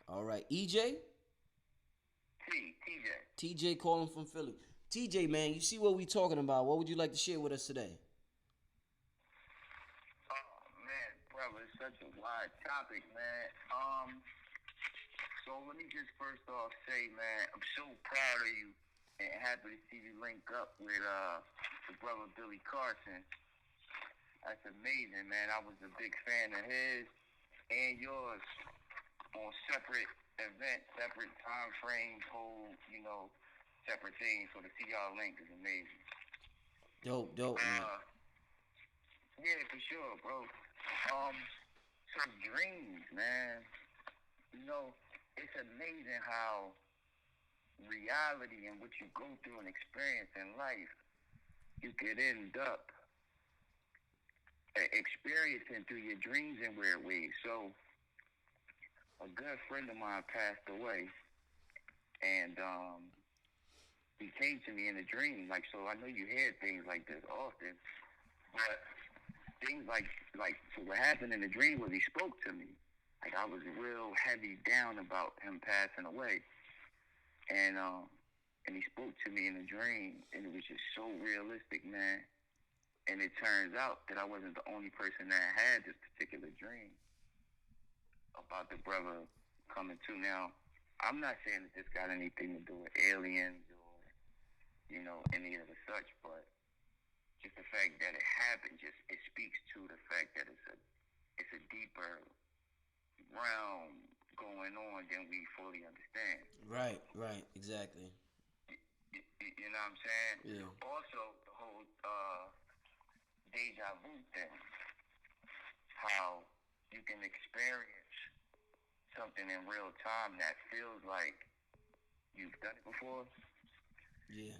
All right, EJ? TJ. TJ calling from Philly. TJ, man, you see what we talking about. What would you like to share with us today? Oh, man, brother, it's such a wide topic, man. So let me just first off say, man, I'm so proud of you and happy to see you link up with the brother Billy Carson. That's amazing, man. I was a big fan of his and yours on separate events, separate time frames, whole, separate things. So to see y'all link is amazing. Dope, man. Yeah, for sure, bro. Some dreams, man. It's amazing how reality and what you go through and experience in life, you could end up experiencing through your dreams in weird ways. So, a good friend of mine passed away, and he came to me in a dream. Like, so I know you hear things like this often, but things like so what happened in the dream was he spoke to me. Like, I was real heavy down about him passing away. And he spoke to me in a dream, and it was just so realistic, man. And it turns out that I wasn't the only person that had this particular dream about the brother coming to. Now, I'm not saying that this got anything to do with aliens or, any of the such, but just the fact that it happened, it speaks to the fact that it's a deeper realm going on than we fully understand. Right, exactly. You know what I'm saying? Yeah. Also, the whole deja vu thing, how you can experience something in real time that feels like you've done it before. Yeah.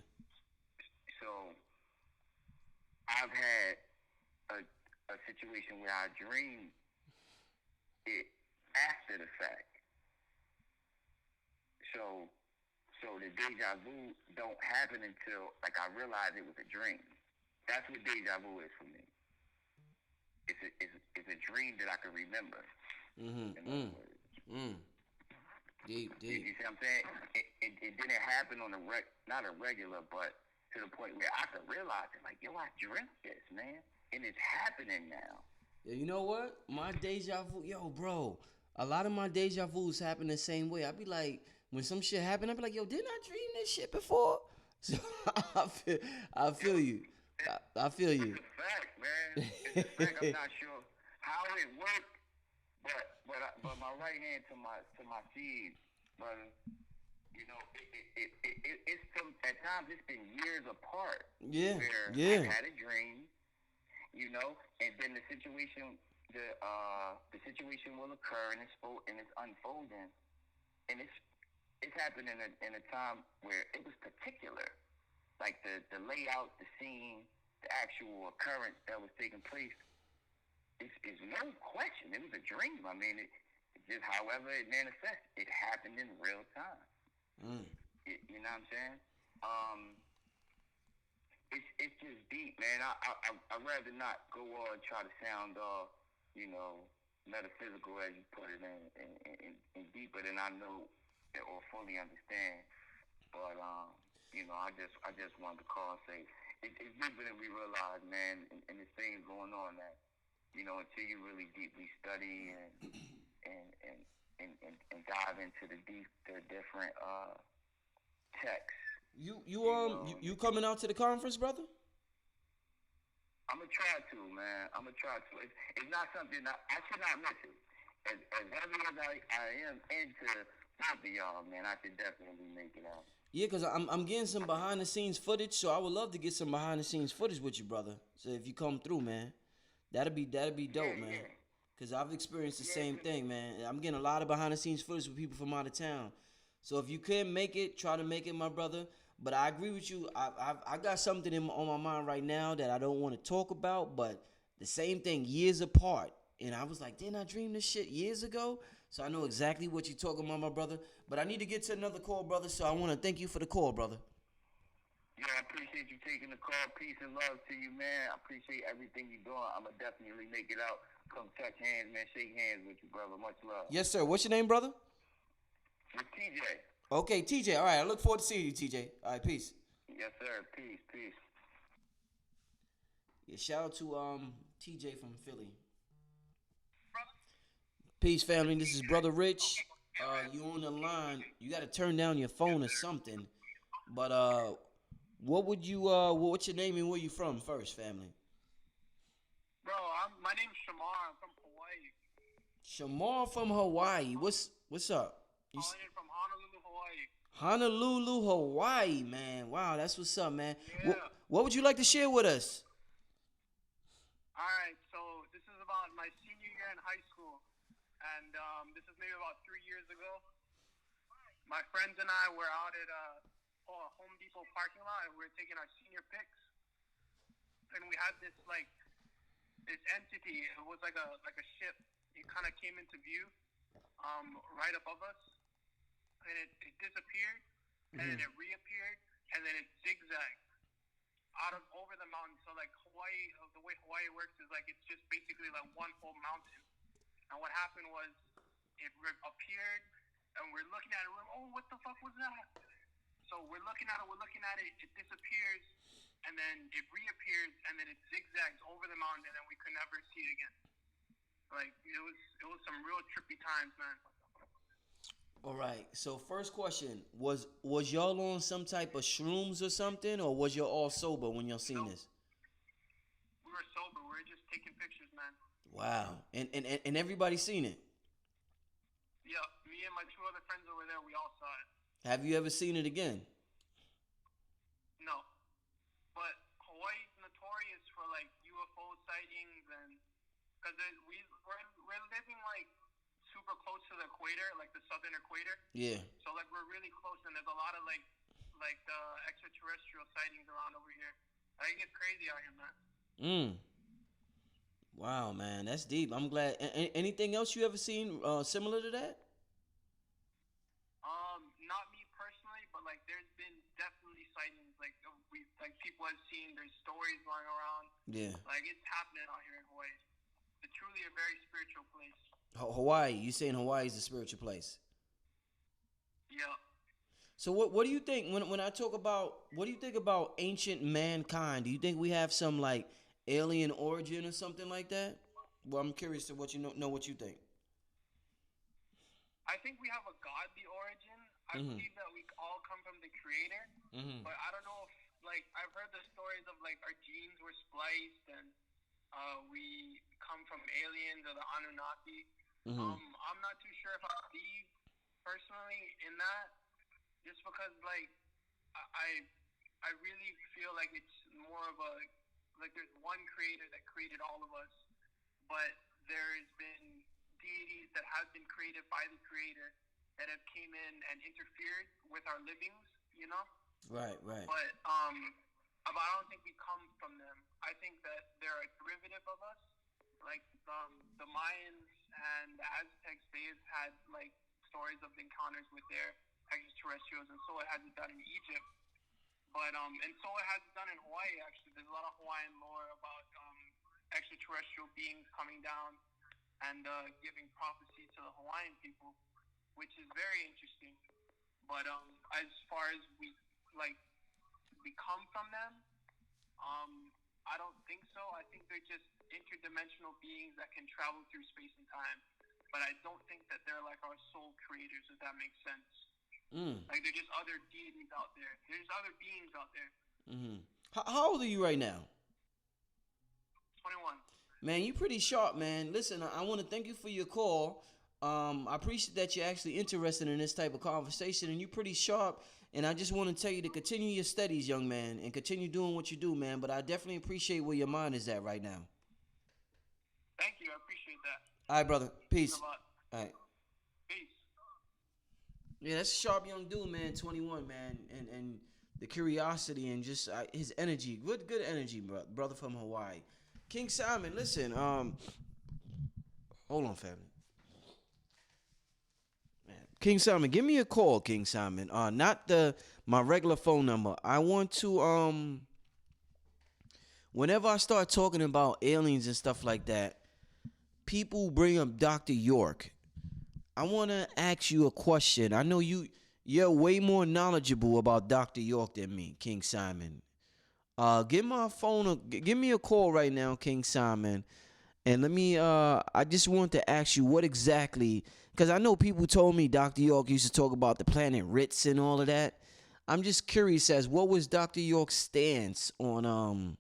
So, I've had a situation where I dreamed it after the fact. So the deja vu don't happen until I realize it was a dream. That's what deja vu is for me. It's a dream that I can remember. Deep. You see what I'm saying? It didn't happen on not a regular, but to the point where I could realize it. Like, yo, I dreamt this, man, and it's happening now. Yeah, you know what? My deja vu, bro. A lot of my deja vus happen the same way. I be like, when some shit happen, I be like, yo, didn't I dream this shit before? So I feel you. I feel you. It's a fact, man. It's a fact. I'm not sure how it worked, but my right hand to my seed, brother. It's at times it's been years apart. Yeah. Where Yeah. I had a dream, and then the situation will occur and it's unfolding, and it's happened in a time where it was particular, like the layout, the scene, the actual occurrence that was taking place. Is no question. It was a dream. I mean, it just however it manifests, it happened in real time. You know what I'm saying? It's just deep, man. I'd rather not go on and try to sound all, metaphysical as you put it in deeper than I know or fully understand. But I just wanted to call and say it's deeper than we realize, man. And there's things going on that until you really deeply study and dive into the different texts. You coming out to the conference, brother? I'm gonna try to, man. I'm gonna try to. It's not something I should not miss it. As heavy as I am into both of y'all, man, I could definitely make it out. Yeah, cause I'm getting some behind the scenes footage, so I would love to get some behind the scenes footage with you, brother. So if you come through, man, that'd be dope, Yeah, man. yeah. Cause I've experienced the Yeah, same thing, man. I'm getting a lot of behind the scenes footage with people from out of town. So if you can make it, try to make it, my brother. But I agree with you. I got something on my mind right now that I don't want to talk about, but the same thing years apart. And I was like, didn't I dream this shit years ago? So I know exactly what you're talking about, my brother. But I need to get to another call, brother. So I want to thank you for the call, brother. Yeah, I appreciate you taking the call. Peace and love to you, man. I appreciate everything you're doing. I'm going to definitely make it out. Come touch hands, man. Shake hands with you, brother. Much love. Yes, sir. What's your name, brother? It's TJ. Okay, TJ. All right. I look forward to seeing you, TJ. All right, peace. Yes, sir. Peace, peace. Yeah, shout out to TJ from Philly. Peace, family. This is Brother Rich. You on the line. You got to turn down your phone or something. But what would you what's your name and where you from first, family? Bro, my name's Shamar. I'm from Hawaii. Shamar from Hawaii. What's up? Calling in from Honolulu, Hawaii. Honolulu, Hawaii, man. Wow, that's what's up, man. Yeah. What would you like to share with us? All right, so this is about my senior year in high school, and this is maybe about 3 years ago. My friends and I were out at a Home Depot parking lot, and we were taking our senior pics, and we had this entity. It was like a ship. It kind of came into view, right above us, and it disappeared, and then it reappeared, and then it zigzagged out of over the mountain. So like Hawaii, the way Hawaii works is like it's just basically like one whole mountain. And what happened was it appeared, and we're looking at it. We're like, oh, what the fuck was that? So we're looking at it. It disappears, and then it reappears, and then it zigzags over the mountain, and then we could never see it again. Like it was some real trippy times, man. All right. So first question, was y'all on some type of shrooms or something, or was y'all all sober when y'all seen this? We were sober. We were just taking pictures, man. Wow. And everybody seen it? Yeah, me and my two other friends over there, we all saw it. Have you ever seen it again? No. But Hawaii's notorious for like UFO sightings, and because we're living like super close to the equator, like the southern equator. Yeah. So like we're really close, and there's a lot of like the extraterrestrial sightings around over here. Like, it gets crazy out here, man. Wow, man, that's deep. I'm glad. Anything else you ever seen similar to that? Not me personally, but like there's been definitely sightings. Like people have seen. There's stories going around. Yeah. Like it's happening out here in Hawaii. It's truly a very spiritual place. Hawaii. You saying Hawaii is a spiritual place? Yeah. So what do you think when I talk about, what do you think about ancient mankind? Do you think we have some like alien origin or something like that? Well, I'm curious to what you know what you think. I think we have a godly origin. I believe that we all come from the Creator. But I don't know if, like, I've heard the stories of like our genes were spliced and we come from aliens or the Anunnaki. I'm not too sure if I believe personally in that, just because like I really feel like it's more of a, like, there's one creator that created all of us, but there's been deities that have been created by the Creator that have came in and interfered with our livings, you know? Right. But I don't think we come from them. I think that they're a derivative of us. Like the Mayans and the Aztecs, they've had like stories of encounters with their extraterrestrials, and so it has it done in Egypt. But and so it has it done in Hawaii. Actually, there's a lot of Hawaiian lore about extraterrestrial beings coming down and giving prophecy to the Hawaiian people, which is very interesting. But as far as we come from them, I don't think so. I think they're just interdimensional beings that can travel through space and time. But I don't think that they're like our soul creators, if that makes sense. Like, they're just other deities out there. There's other beings out there. How old are you right now? Man, you pretty sharp, man. Listen, I want to thank you for your call. I appreciate that you're actually interested in this type of conversation, and you're pretty sharp. And I just want to tell you to continue your studies, young man, and continue doing what you do, man. But I definitely appreciate where your mind is at right now. Thank you. I appreciate that. All right, brother. Peace. All right. Peace. Yeah, that's a sharp young dude, man. 21, man, and the curiosity and just his energy, good energy, brother from Hawaii. King Simon, listen. Hold on, family. Man, King Simon, give me a call, King Simon. Not my regular phone number. I want to whenever I start talking about aliens and stuff like that, people bring up Dr. York. I want to ask you a question. I know you're way more knowledgeable about Dr. York than me, King Simon. Give me a call right now, King Simon. And let me I just want to ask you what exactly, because I know people told me Dr. York used to talk about the planet Ritz and all of that. I'm just curious as what was Dr. York's stance on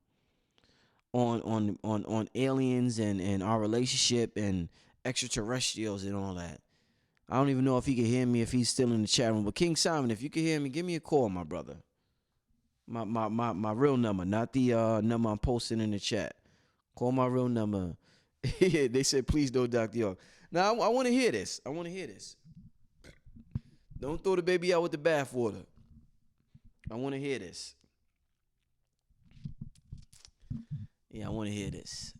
aliens and our relationship and extraterrestrials and all that. I don't even know if he can hear me, if he's still in the chat room. But King Simon, if you can hear me, give me a call, my brother. My real number, not the number I'm posting in the chat. Call my real number. They said, please don't Dr. York. Now, I want to hear this. Don't throw the baby out with the bathwater. I want to hear this. Yeah, I want to hear this.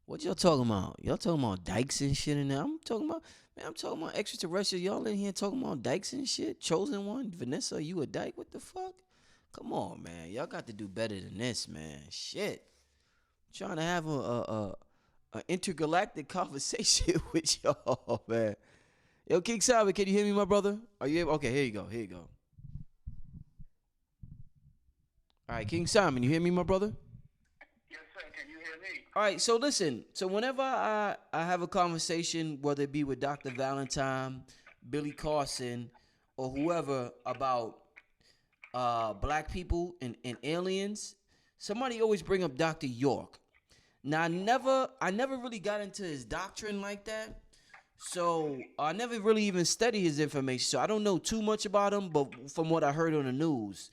What y'all talking about? Y'all talking about dykes and shit in there? I'm talking about extraterrestrials. Y'all in here talking about dykes and shit? Chosen one? Vanessa, you a dyke? What the fuck? Come on, man. Y'all got to do better than this, man. Shit. I'm trying to have a intergalactic conversation with y'all, man. Yo, King Simon, can you hear me, my brother? Are you able? Okay, here you go. All right, King Simon, you hear me, my brother? Yes, sir. Can you hear me? All right, so listen. So whenever I have a conversation, whether it be with Dr. Valentine, Billy Carson, or whoever about black people and aliens, somebody always bring up Dr. York. Now I never really got into his doctrine like that. So I never really even studied his information. So I don't know too much about him, but from what I heard on the news.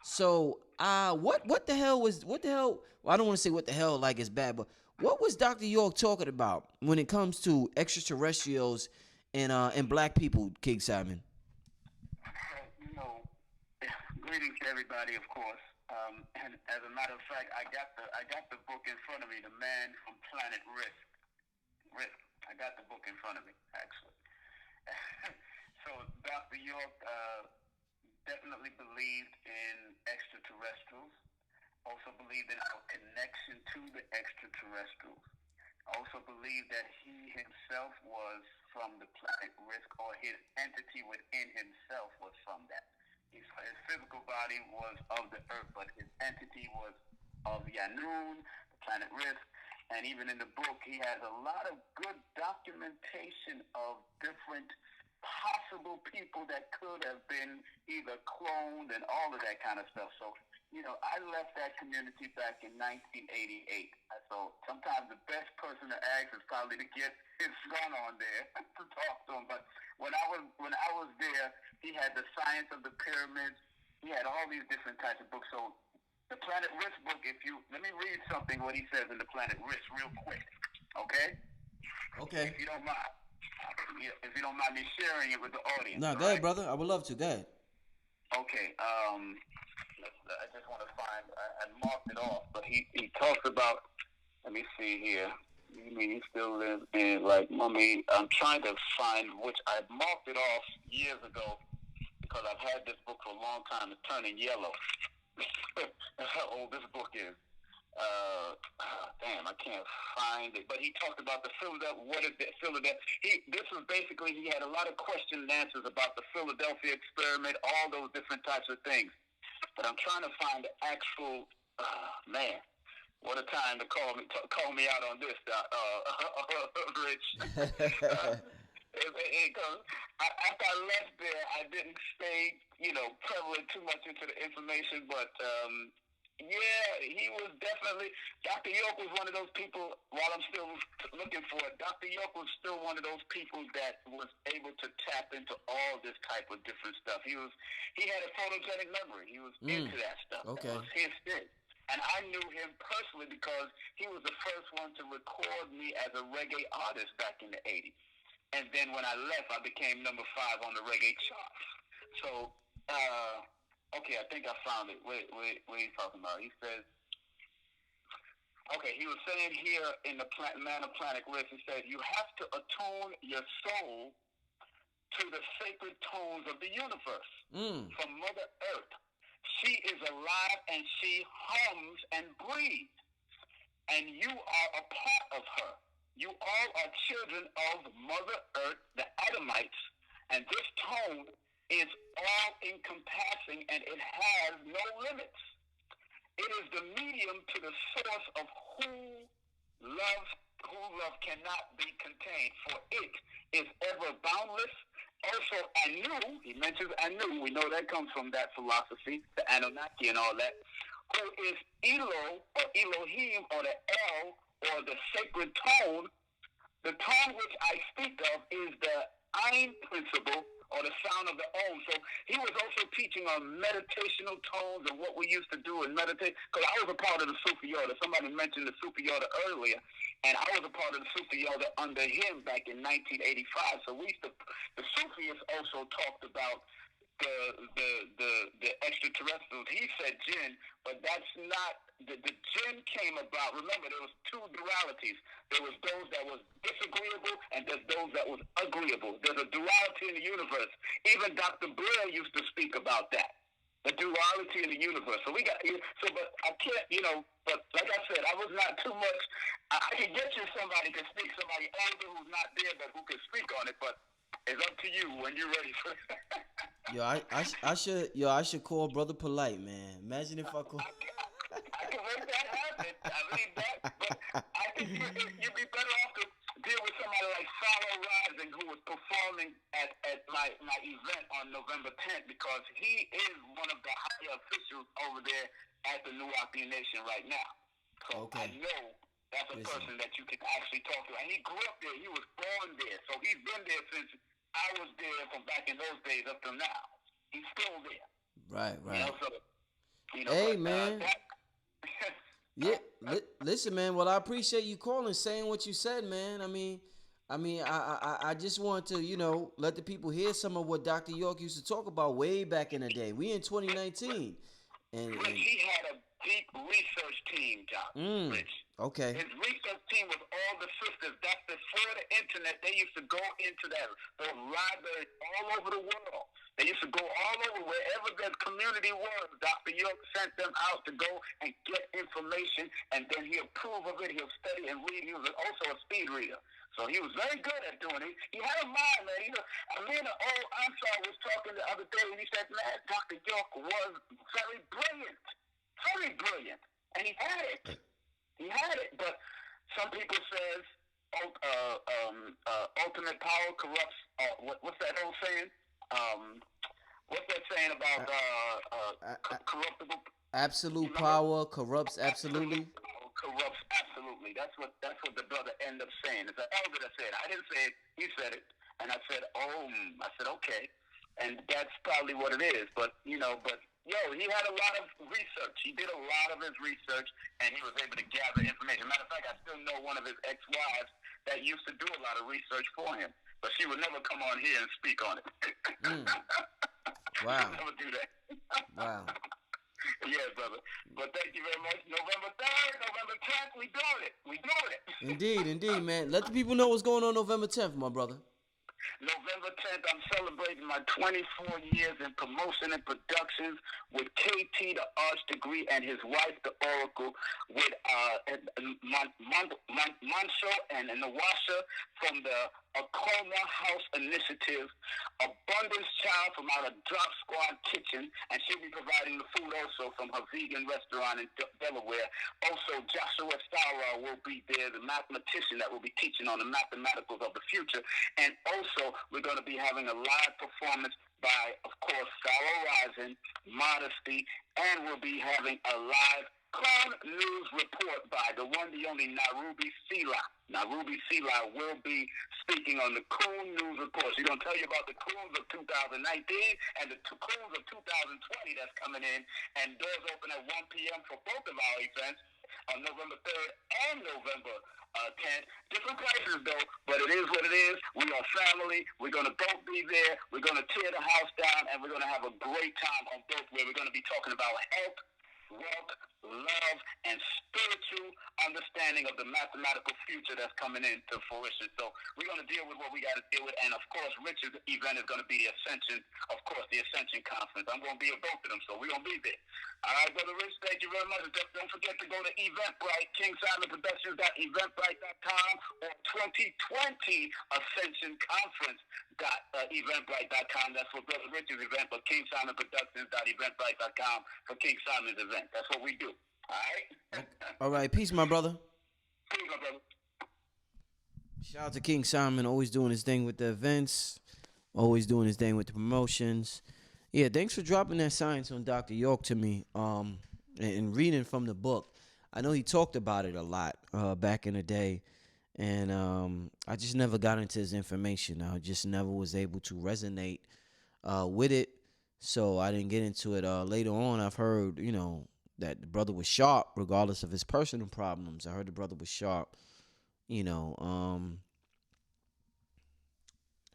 So what the hell? Well, I don't want to say what the hell like it's bad, but what was Dr. York talking about when it comes to extraterrestrials and black people, King Simon? You know, greetings to everybody, of course. And as a matter of fact, I got the book in front of me, The Man from Planet Risk. I got the book in front of me, actually. So Dr. York definitely believed in extraterrestrials. Also believed in our connection to the extraterrestrials. Also believed that he himself was from the planet Risk, or his entity within himself was from that. His physical body was of the earth, but his entity was of Yanun, the planet Risk. And even in the book, he has a lot of good documentation of different possible people that could have been either cloned and all of that kind of stuff. So, you know, I left that community back in 1988. So sometimes the best person to ask is probably to get his son on there to talk to him. But when I was there, he had the Science of the Pyramids. He had all these different types of books. So the Planet Risk book, let me read something what he says in the Planet Risk real quick, okay? Okay. If you don't mind. If you don't mind me sharing it with the audience. No, go ahead, brother. I would love to. Go ahead. Okay. I just want to find. I marked it off, but he talks about. Let me see here. You mean he still lives in Mummy? I'm trying to find which I marked it off years ago because I've had this book for a long time. It's turning yellow. That's how old this book is. Damn, I can't find it. But he talked about the Philadelphia. What is the Philadelphia? This was basically, he had a lot of questions and answers about the Philadelphia experiment, all those different types of things. But I'm trying to find the actual, man, what a time to call me out on this, Rich. After I left there, I didn't stay, prevalent too much into the information, but Yeah, he was definitely. Dr. York was one of those people. While I'm still looking for it, Dr. York was still one of those people that was able to tap into all this type of different stuff. He had a photogenic memory. He was into that stuff. Okay. That was his thing. And I knew him personally because he was the first one to record me as a reggae artist back in the '80s. And then when I left, I became number 5 on the reggae charts. So, okay, I think I found it. What are you talking about? He says, okay, he was saying here in the Man of Planet Risk, he said, you have to attune your soul to the sacred tones of the universe from Mother Earth. She is alive and she hums and breathes. And you are a part of her. You all are children of Mother Earth, the Adamites, and this tone is all encompassing and it has no limits. It is the medium to the source of who love cannot be contained, for it is ever boundless. Also, Anu, he mentions Anu, we know that comes from that philosophy, the Anunnaki and all that, who is Elo or Elohim or the El or the sacred tone. The tone which I speak of is the Ein principle or the sound of the Om. So he was also teaching on meditational tones and what we used to do and meditate. Because I was a part of the Sufi Order. Somebody mentioned the Sufi Order earlier, and I was a part of the Sufi Order under him back in 1985. So the Sufis also talked about the extraterrestrials. He said jinn, but that's not the jinn came about. Remember, there was 2 dualities. There was those that was disagreeable, and there's those that was agreeable. There's a duality in the universe. Even Dr. Blair used to speak about that, the duality in the universe. So but I can't, but like I said, I was not too much. I could get you somebody to speak, somebody older who's not there, but who can speak on it. But it's up to you when you're ready for it. I should call Brother Polite, man. Imagine if I call. I can make that happen. I mean that, but I think you'd be better off to deal with somebody like Follow Rising, who was performing at my event on November 10th, because he is one of the higher officials over there at the Nuwapi Nation right now. So I know that's a person that you can actually talk to. And he grew up there. He was born there. So he's been there since I was there from back in those days up till now. He's still there. Right. Hey, man. Listen, man. Well, I appreciate you calling, saying what you said, man. I just want to, let the people hear some of what Dr. York used to talk about way back in the day. We in 2019. And he had a deep research team, Doc. Rich. Okay. His research team was all the sisters. That's before the internet. They used to go into those libraries all over the world. They used to go all over wherever their community was. Dr. York sent them out to go and get information, and then he'll approve of it. He'll study and read. He was also a speed reader. So he was very good at doing it. He had a mind, man. Me and the old Ansar was talking the other day, and he said, man, Dr. York was very brilliant. Very brilliant. And he had it. But some people says ultimate power corrupts. What's that old saying? What's that saying about corruptible? Absolute power corrupts absolutely. Corrupts absolutely. That's what the brother ended up saying. It's an elder that said it. I didn't say it. He said it, and I said, I said okay, and that's probably what it is. But he had a lot of research. He did a lot of his research, and he was able to gather information. Matter of fact, I still know one of his ex-wives that used to do a lot of research for him, but she would never come on here and speak on it. Wow. Never do that. Wow. Yeah, brother. But thank you very much. November 3rd, November 10th, we doing it. Indeed, man. Let the people know what's going on November 10th, my brother. November 10th, I'm celebrating my 24 years in promotion and productions with KT, the arts degree, and his wife, the Oracle, with Manso and Nawasha from the Akoma House Initiative, Abundance Child from our Drop Squad Kitchen, and she'll be providing the food also from her vegan restaurant in Delaware. Also, Joshua Stara will be there, the mathematician that will be teaching on the mathematicals of the future, and also Also, we're going to be having a live performance by, of course, Pharaoh Rising, Modesty, and we'll be having a live Coon News Report by the one, the only Narubi Sela. Narubi Sela will be speaking on the Coon News Report. She's going to tell you about the Coons of 2019 and the Coons of 2020 that's coming in. And doors open at 1 p.m. for both of our events on November 3rd and November 10th. Different places, though, but it is what it is. We are family. We're going to both be there. We're going to tear the house down, and we're going to have a great time on both where we're going to be talking about health, wealth, love, and spiritual understanding of the mathematical future that's coming into fruition. So we're going to deal with what we got to deal with. And, of course, Rich's event is going to be the Ascension, of course, the Ascension Conference. I'm going to be at both of them, so we're going to be there. All right, Brother Rich, thank you very much. Don't forget to go to Eventbrite, KingSimonProductions.eventbrite.com or 2020 Ascension Conference. Eventbrite.com. That's for Brother Rich's event, but KingSimonProductions.eventbrite.com for King Simon's event. That's what we do. All right? All right. Peace, my brother. Peace, my brother. Shout out to King Simon, always doing his thing with the events, always doing his thing with the promotions. Yeah, thanks for dropping that science on Dr. York to me. And reading from the book. I know he talked about it a lot back in the day. And I just never got into his information. I just never was able to resonate with it. So I didn't get into it. Later on, I've heard, that the brother was sharp, regardless of his personal problems. I heard the brother was sharp.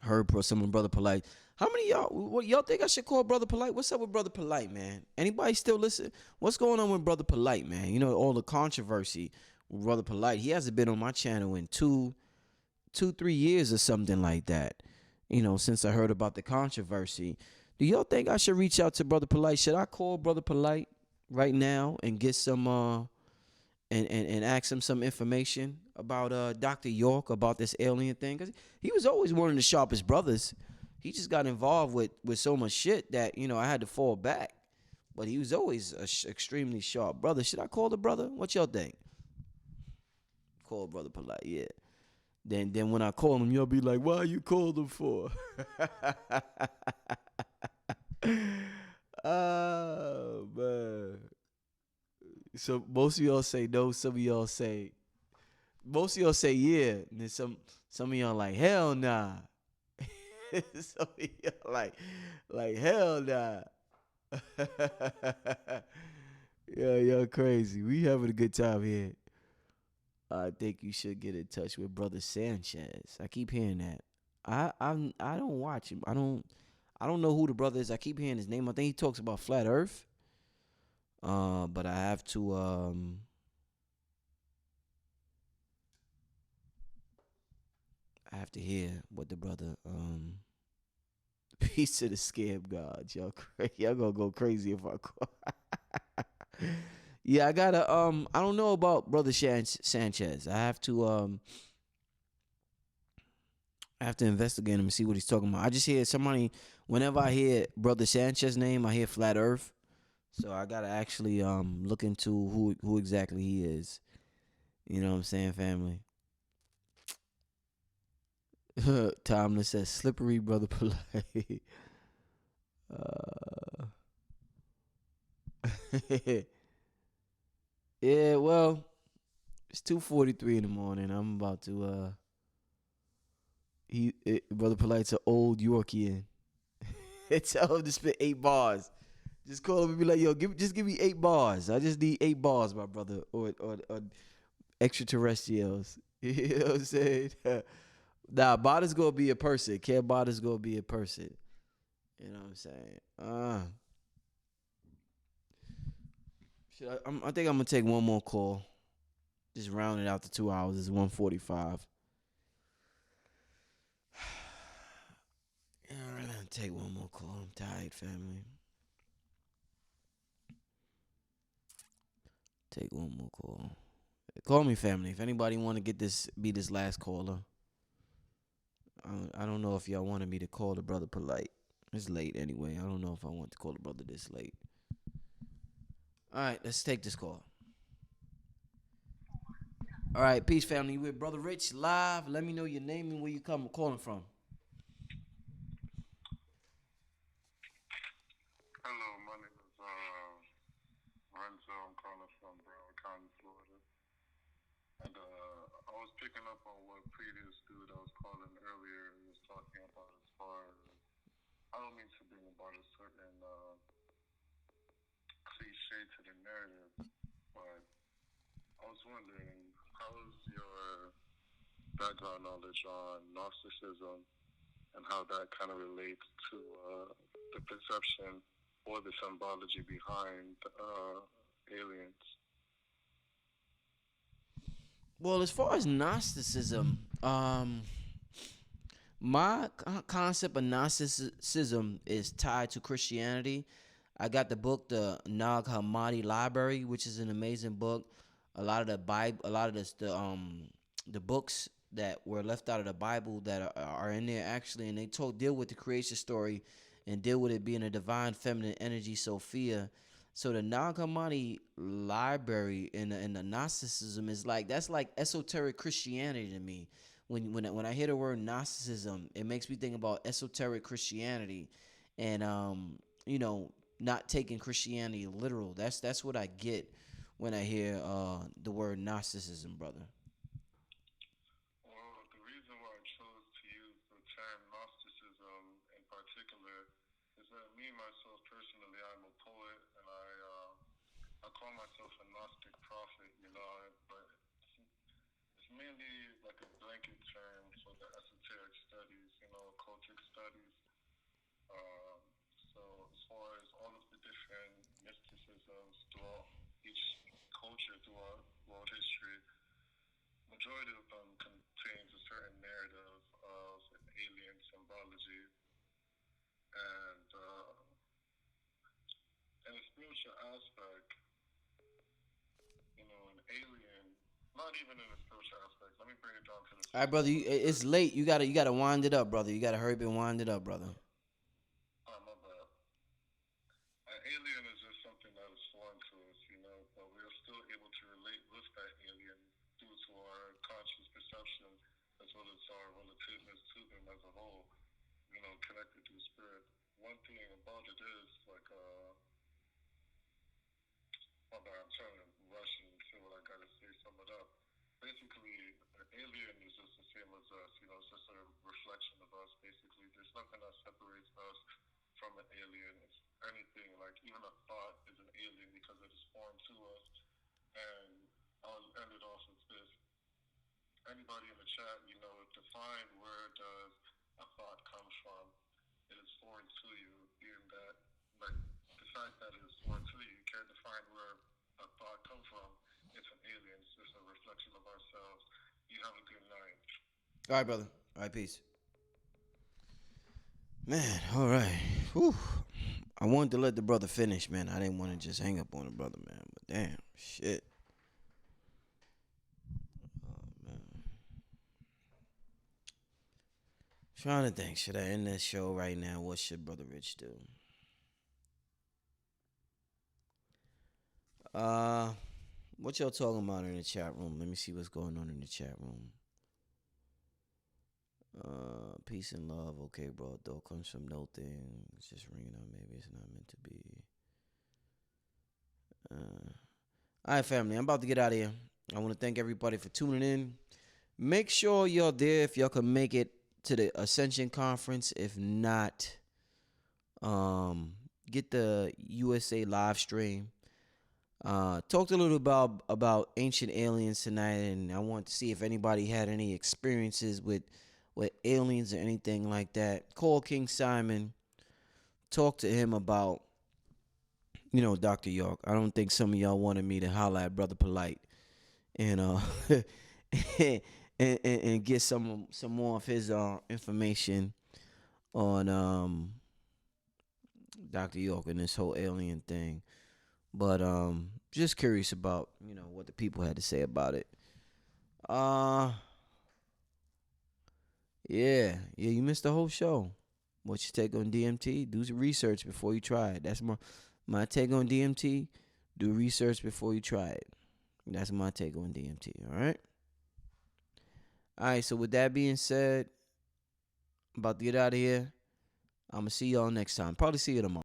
Heard some of Brother Polite. How many of y'all think I should call Brother Polite? What's up with Brother Polite, man? Anybody still listen? What's going on with Brother Polite, man? All the controversy. Brother Polite, he hasn't been on my channel in 3 years or something like that. Since I heard about the controversy. Do y'all think I should reach out to Brother Polite? Should I call Brother Polite right now and get some and ask him some information about Dr. York, about this alien thing? Because he was always one of the sharpest brothers. He just got involved with so much shit that, I had to fall back. But he was always an extremely sharp brother. Should I call the brother? What y'all think? Call Brother Polite, yeah. Then when I call him, y'all be like, why you called him for? Oh, man. So most of y'all say no, most of y'all say yeah. And then some of y'all like, hell nah. Some of y'all like hell nah. Yeah, y'all crazy. We having a good time here. I think you should get in touch with Brother Sanchez. I keep hearing that. I don't watch him. I don't know who the brother is. I keep hearing his name. I think he talks about flat Earth. But I have to hear what the brother Peace to the scam gods. Y'all gonna go crazy if I call. Yeah, I gotta I don't know about Brother Sanchez. I have to investigate him and see what he's talking about. I just hear somebody, whenever I hear Brother Sanchez's name, I hear Flat Earth. So I gotta actually look into who exactly he is. You know what I'm saying, family? Timeless says slippery Brother Polite. Yeah, well, it's 2:43 in the morning. I'm about to Brother Polite's an old Yorkian. Tell him to spit 8 bars. Just call him and be like, yo, just give me 8 bars. I just need 8 bars, my brother. Or extraterrestrials. You know what I'm saying? Nah, Botta's gonna be a person. Cambatta's gonna be a person. You know what I'm saying? I think I'm gonna take one more call. Just round it out to 2 hours. It's 1:45. Yeah, I'm gonna take one more call. I'm tired, family. Take one more call. Call me, family. If anybody want to be this last caller. I don't know if y'all wanted me to call the brother Polite. It's late anyway. I don't know if I want to call the brother this late. All right, let's take this call. All right, peace, family. You with Brother Rich live. Let me know your name and where you calling from. was picking up on what previous dude I was calling earlier was talking about as far as, I don't mean to bring about a certain cliche to the narrative, but I was wondering, how is your background knowledge on Gnosticism and how that kind of relates to the perception or the symbology behind aliens? Well, as far as Gnosticism, my concept of Gnosticism is tied to Christianity. I got the book, the Nag Hammadi Library, which is an amazing book. A lot of the Bible, a lot of the books that were left out of the Bible that are in there actually, and they deal with the creation story and deal with it being a divine feminine energy, Sophia. So the Nag Hammadi Library and the Gnosticism is like, that's like esoteric Christianity to me. When I hear the word Gnosticism, it makes me think about esoteric Christianity, and you know, not taking Christianity literal. That's what I get when I hear the word Gnosticism, brother. Well, the reason why I chose to use the term Gnosticism in particular is that me myself personally, I'm a poet, and I call myself a Gnostic prophet, you know, but it's mainly like a blanket term for the esoteric studies, you know, occultic studies. Um, so as far as all of the different mysticisms throughout each culture throughout world history, majority of them contains a certain narrative of an alien symbology, and in a spiritual aspect, you know, an alien. Not even in a spiritual aspect. Let me bring it down to the All right, physical brother. aspect. It's late. You gotta wind it up, brother. You gotta hurry up and wind it up, brother. My bad. An alien is just something that is foreign to us, you know, but we are still able to relate with that alien due to our conscious perception as well as our relativeness to them as a whole, you know, connected to spirit. One thing about it is, like, my bad, I'm trying to rush and say what I gotta say, sum it up. Basically, an alien is just the same as us, you know, it's just a reflection of us, basically. There's nothing that separates us from an alien. It's anything, like, even a thought is an alien because it is foreign to us. And I'll end it off with this. Anybody in the chat, you know, define where does a thought come from? It is foreign to you, being that, like, the fact that it is foreign to you, you can't define where a thought comes from. It's an alien. It's just a reflection of ourselves. You have a good night. All right, brother. All right, peace. Man, all right. Whew. I wanted to let the brother finish, man. I didn't want to just hang up on the brother, man. But damn, shit. Oh, man. Trying to think, should I end this show right now? What should Brother Rich do? What y'all talking about in the chat room? Let me see what's going on in the chat room. Peace and love. Okay, bro. Though comes from no thing. It's just ringing out. Maybe it's not meant to be. All right, family. I'm about to get out of here. I want to thank everybody for tuning in. Make sure y'all there if y'all can make it to the Ascension Conference. If not, get the USA live stream. Talked a little about ancient aliens tonight, and I want to see if anybody had any experiences with aliens or anything like that. Call King Simon. Talk to him about, you know, Dr. York. I don't think some of y'all wanted me to holler at Brother Polite and and get some more of his information on Dr. York and this whole alien thing. But just curious about, you know, what the people had to say about it. Yeah, you missed the whole show. What's your take on DMT? Do some research before you try it. That's my take on DMT. Do research before you try it. That's my take on DMT. All right. All right. So with that being said, I'm about to get out of here. I'm gonna see y'all next time. Probably see you tomorrow.